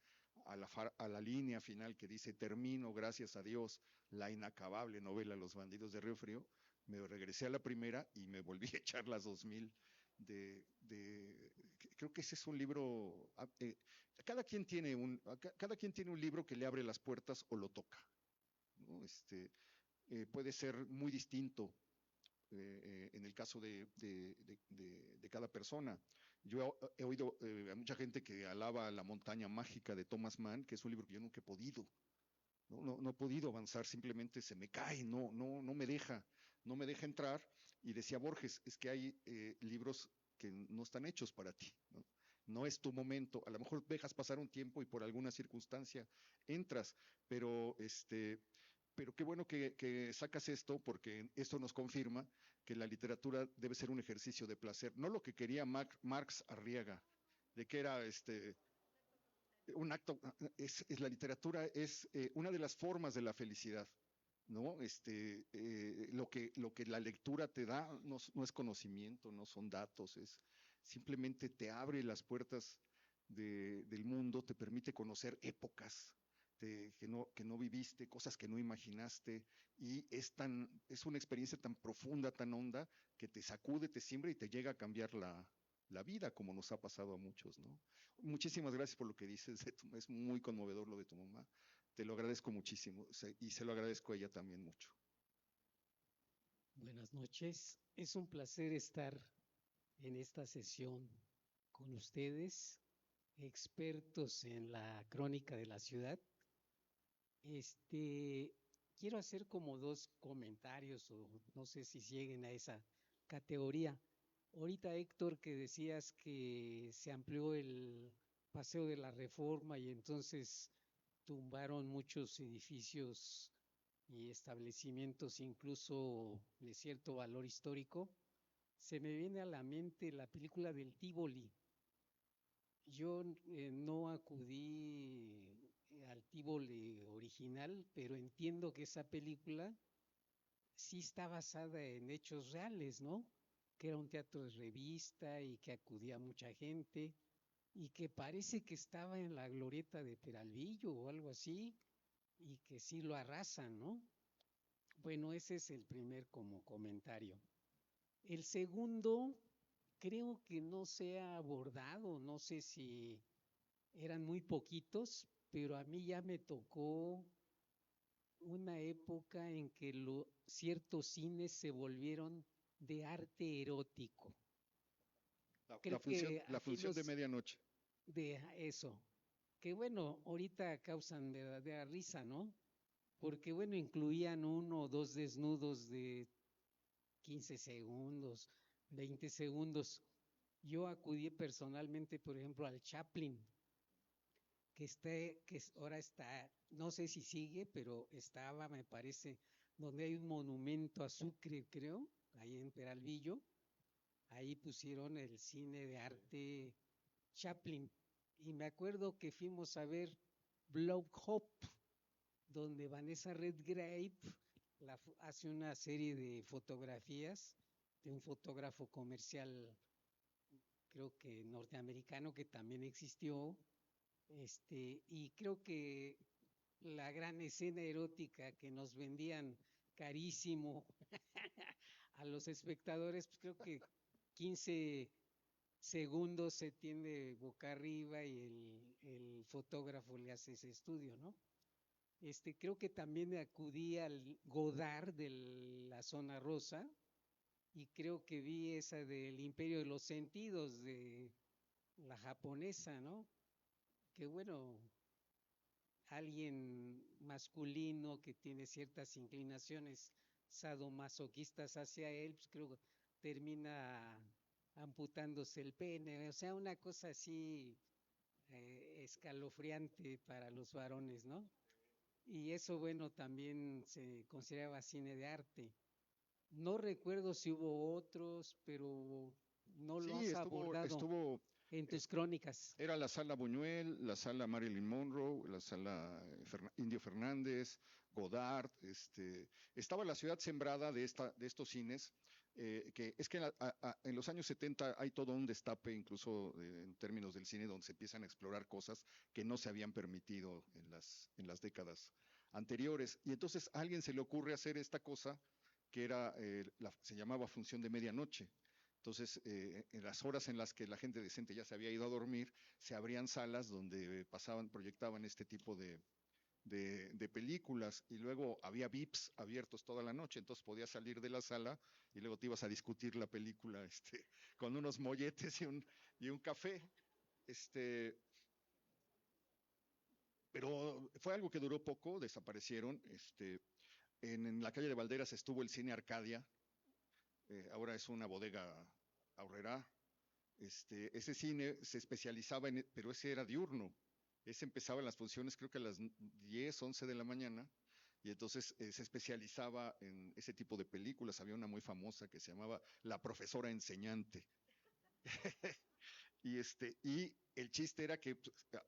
a la línea final que dice termino, gracias a Dios, la inacabable novela Los bandidos de Río Frío, me regresé a la primera y me volví a echar las 2000 creo que ese es un libro, cada quien tiene un libro que le abre las puertas o lo toca, ¿no? Puede ser muy distinto en el caso de cada persona. Yo he oído a mucha gente que alaba La montaña mágica de Thomas Mann, que es un libro que yo nunca he podido, no he podido avanzar, simplemente se me cae, no me deja entrar. Y decía Borges, es que hay libros que no están hechos para ti, ¿no? No es tu momento, a lo mejor dejas pasar un tiempo y por alguna circunstancia entras, pero qué bueno que sacas esto, porque esto nos confirma que la literatura debe ser un ejercicio de placer, no lo que quería Marx Arriaga, de que era un acto, la literatura es una de las formas de la felicidad, ¿no? Lo que la lectura te da no es conocimiento, no son datos, simplemente te abre las puertas del mundo, te permite conocer épocas que no viviste, cosas que no imaginaste, y es una experiencia tan profunda, tan honda, que te sacude, te siembra y te llega a cambiar la vida, como nos ha pasado a muchos, ¿no? Muchísimas gracias por lo que dices, es muy conmovedor lo de tu mamá, te lo agradezco muchísimo y se lo agradezco a ella también mucho. Buenas noches, es un placer estar en esta sesión con ustedes, expertos en la crónica de la ciudad. Quiero hacer como dos comentarios, o no sé si lleguen a esa categoría. Ahorita, Héctor, que decías que se amplió el Paseo de la Reforma y entonces tumbaron muchos edificios y establecimientos incluso de cierto valor histórico, se me viene a la mente la película del Tívoli. Yo no acudí al Tívoli original, pero entiendo que esa película sí está basada en hechos reales, ¿no? Que era un teatro de revista y que acudía mucha gente y que parece que estaba en la glorieta de Peralvillo o algo así y que sí lo arrasan, ¿no? Bueno, ese es el primer como comentario. El segundo, creo que no se ha abordado, no sé si eran muy poquitos, pero a mí ya me tocó una época en que ciertos cines se volvieron de arte erótico. La función de medianoche. De eso, que bueno, ahorita causan verdadera risa, ¿no? Porque bueno, incluían 1 o 2 desnudos de 15 segundos, 20 segundos. Yo acudí personalmente, por ejemplo, al Chaplin, ahora está, no sé si sigue, pero estaba, me parece, donde hay un monumento a Sucre, creo, ahí en Peralvillo. Ahí pusieron el cine de arte Chaplin. Y me acuerdo que fuimos a ver Blow Hop, donde Vanessa Redgrave hace una serie de fotografías de un fotógrafo comercial, creo que norteamericano, que también existió, y creo que la gran escena erótica que nos vendían carísimo a los espectadores, pues creo que 15 segundos se tiende boca arriba y el fotógrafo le hace ese estudio, ¿no? Creo que también acudí al Godard de la Zona Rosa y creo que vi esa del Imperio de los Sentidos de la japonesa, ¿no? Que bueno, alguien masculino que tiene ciertas inclinaciones sadomasoquistas hacia él, pues creo que termina amputándose el pene, o sea, una cosa así escalofriante para los varones, ¿no? Y eso, bueno, también se consideraba cine de arte. No recuerdo si hubo otros, pero no lo has abordado en tus crónicas. Era la sala Buñuel, la sala Marilyn Monroe, la sala Indio Fernández, Godard. Estaba la ciudad sembrada de estos cines, que es que en los años 70 hay todo un destape, incluso en términos del cine, donde se empiezan a explorar cosas que no se habían permitido en las décadas anteriores. Y entonces a alguien se le ocurre hacer esta cosa que era, se llamaba función de medianoche. Entonces, en las horas en las que la gente decente ya se había ido a dormir, se abrían salas donde proyectaban este tipo de películas, y luego había VIPs abiertos toda la noche, entonces podías salir de la sala y luego te ibas a discutir la película con unos molletes y un café. Pero fue algo que duró poco, desaparecieron. En la calle de Valderas estuvo el Cine Arcadia, ahora es una bodega Aurrerá. Ese cine se especializaba pero ese era diurno. Ese empezaba en las funciones creo que a las 10, 11 de la mañana, y entonces se especializaba en ese tipo de películas. Había una muy famosa que se llamaba La Profesora Enseñante. Y el chiste era que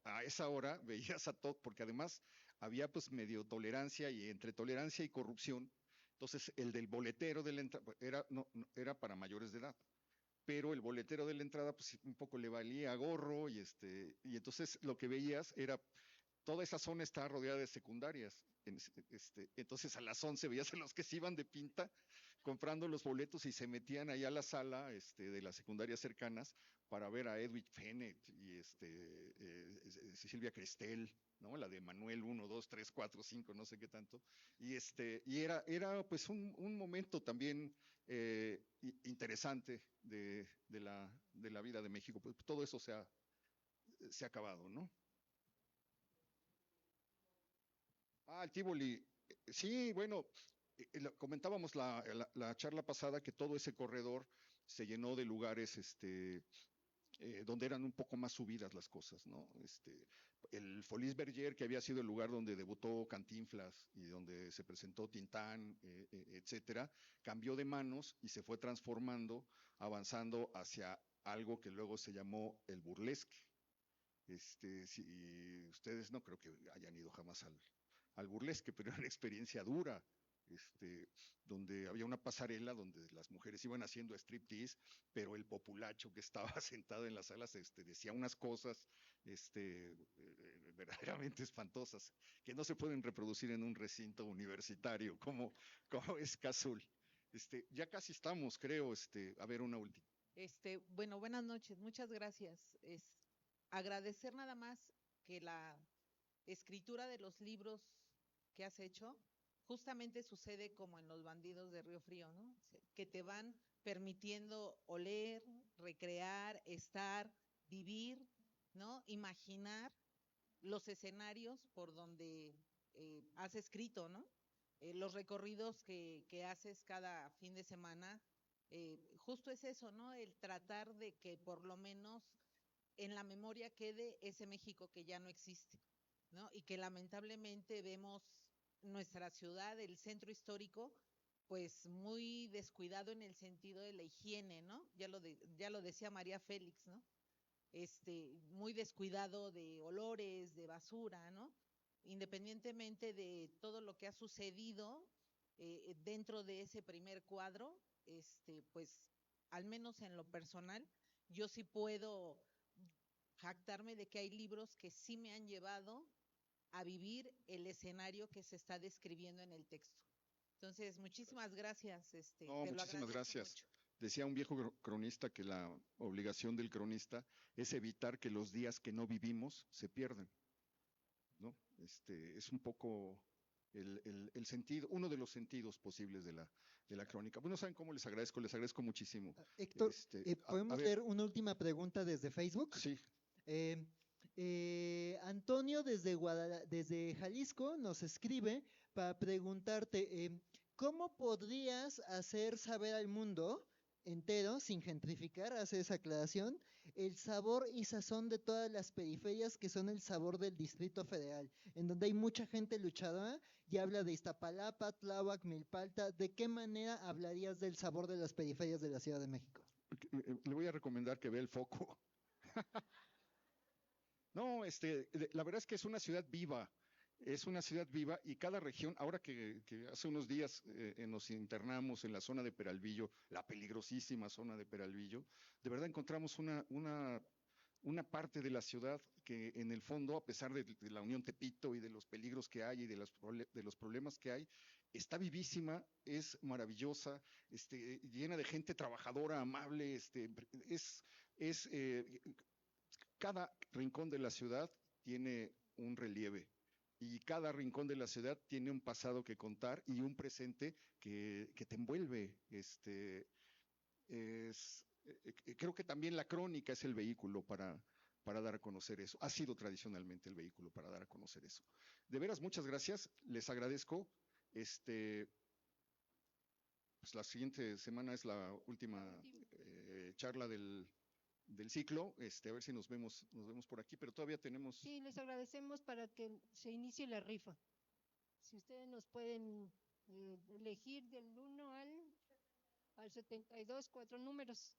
a esa hora veías a todo, porque además había pues medio tolerancia, y entre tolerancia y corrupción. Entonces el del boletero de la entrada era para mayores de edad, pero el boletero de la entrada pues un poco le valía gorro, y entonces lo que veías era toda esa zona estaba rodeada de secundarias. Entonces a las 11 veías a los que se iban de pinta comprando los boletos y se metían allá a la sala de las secundarias cercanas para ver a Edwin Fenech y Silvia Cristel, ¿no? La de Manuel 1, 2, 3, 4, 5, no sé qué tanto. Y era pues un momento también interesante de la vida de México. Pues todo eso se ha acabado, ¿no? El Tívoli. Sí, bueno, comentábamos la charla pasada que todo ese corredor se llenó de lugares donde eran un poco más subidas las cosas, ¿no? El Folies Bergère, que había sido el lugar donde debutó Cantinflas y donde se presentó Tintán, etcétera, cambió de manos y se fue transformando, avanzando hacia algo que luego se llamó el burlesque. Si ustedes no creo que hayan ido jamás al burlesque, pero era una experiencia dura, donde había una pasarela donde las mujeres iban haciendo striptease, pero el populacho que estaba sentado en las salas decía unas cosas verdaderamente espantosas, que no se pueden reproducir en un recinto universitario como es Cazul. Ya casi estamos, creo, a ver una última. Bueno, buenas noches, muchas gracias. Agradecer nada más que la escritura de los libros que has hecho justamente sucede como en Los bandidos de Río Frío, ¿no? Que te van permitiendo oler, recrear, estar, vivir, ¿no? Imaginar los escenarios por donde has escrito, ¿no? Los recorridos que haces cada fin de semana, justo es eso, ¿no? El tratar de que por lo menos en la memoria quede ese México que ya no existe, ¿no? Y que lamentablemente vemos nuestra ciudad, el centro histórico, pues muy descuidado en el sentido de la higiene, ¿no? Ya lo decía María Félix, ¿no? Muy descuidado de olores, de basura, ¿no? Independientemente de todo lo que ha sucedido dentro de ese primer cuadro, pues al menos en lo personal, yo sí puedo jactarme de que hay libros que sí me han llevado a vivir el escenario que se está describiendo en el texto. Entonces, muchísimas gracias. No, muchísimas gracias. Mucho. Decía un viejo cronista que la obligación del cronista es evitar que los días que no vivimos se pierden, ¿no? Es un poco el sentido, uno de los sentidos posibles de la crónica. Bueno, ¿saben cómo les agradezco muchísimo? Héctor, ¿podemos leer una última pregunta desde Facebook? Sí. Antonio desde Jalisco nos escribe para preguntarte, ¿cómo podrías hacer saber al mundo entero, sin gentrificar, hace esa aclaración, el sabor y sazón de todas las periferias que son el sabor del Distrito Federal, en donde hay mucha gente luchadora y habla de Iztapalapa, Tláhuac, Milpalta? ¿De qué manera hablarías del sabor de las periferias de la Ciudad de México? Le voy a recomendar que vea El Foco. No, la verdad es que es una ciudad viva y cada región, ahora que hace unos días nos internamos en la zona de Peralvillo, la peligrosísima zona de Peralvillo, de verdad encontramos una parte de la ciudad que en el fondo, a pesar de la Unión Tepito y de los peligros que hay y de los problemas que hay, está vivísima, es maravillosa, llena de gente trabajadora, amable, cada rincón de la ciudad tiene un relieve y cada rincón de la ciudad tiene un pasado que contar y un presente que te envuelve. Creo que también la crónica es el vehículo para dar a conocer eso. Ha sido tradicionalmente el vehículo para dar a conocer eso. De veras, muchas gracias. Les agradezco. Pues la siguiente semana es la última charla del ciclo, a ver si nos vemos por aquí, pero todavía tenemos... Sí, les agradecemos para que se inicie la rifa. Si ustedes nos pueden elegir del 1 al 72, 4 números.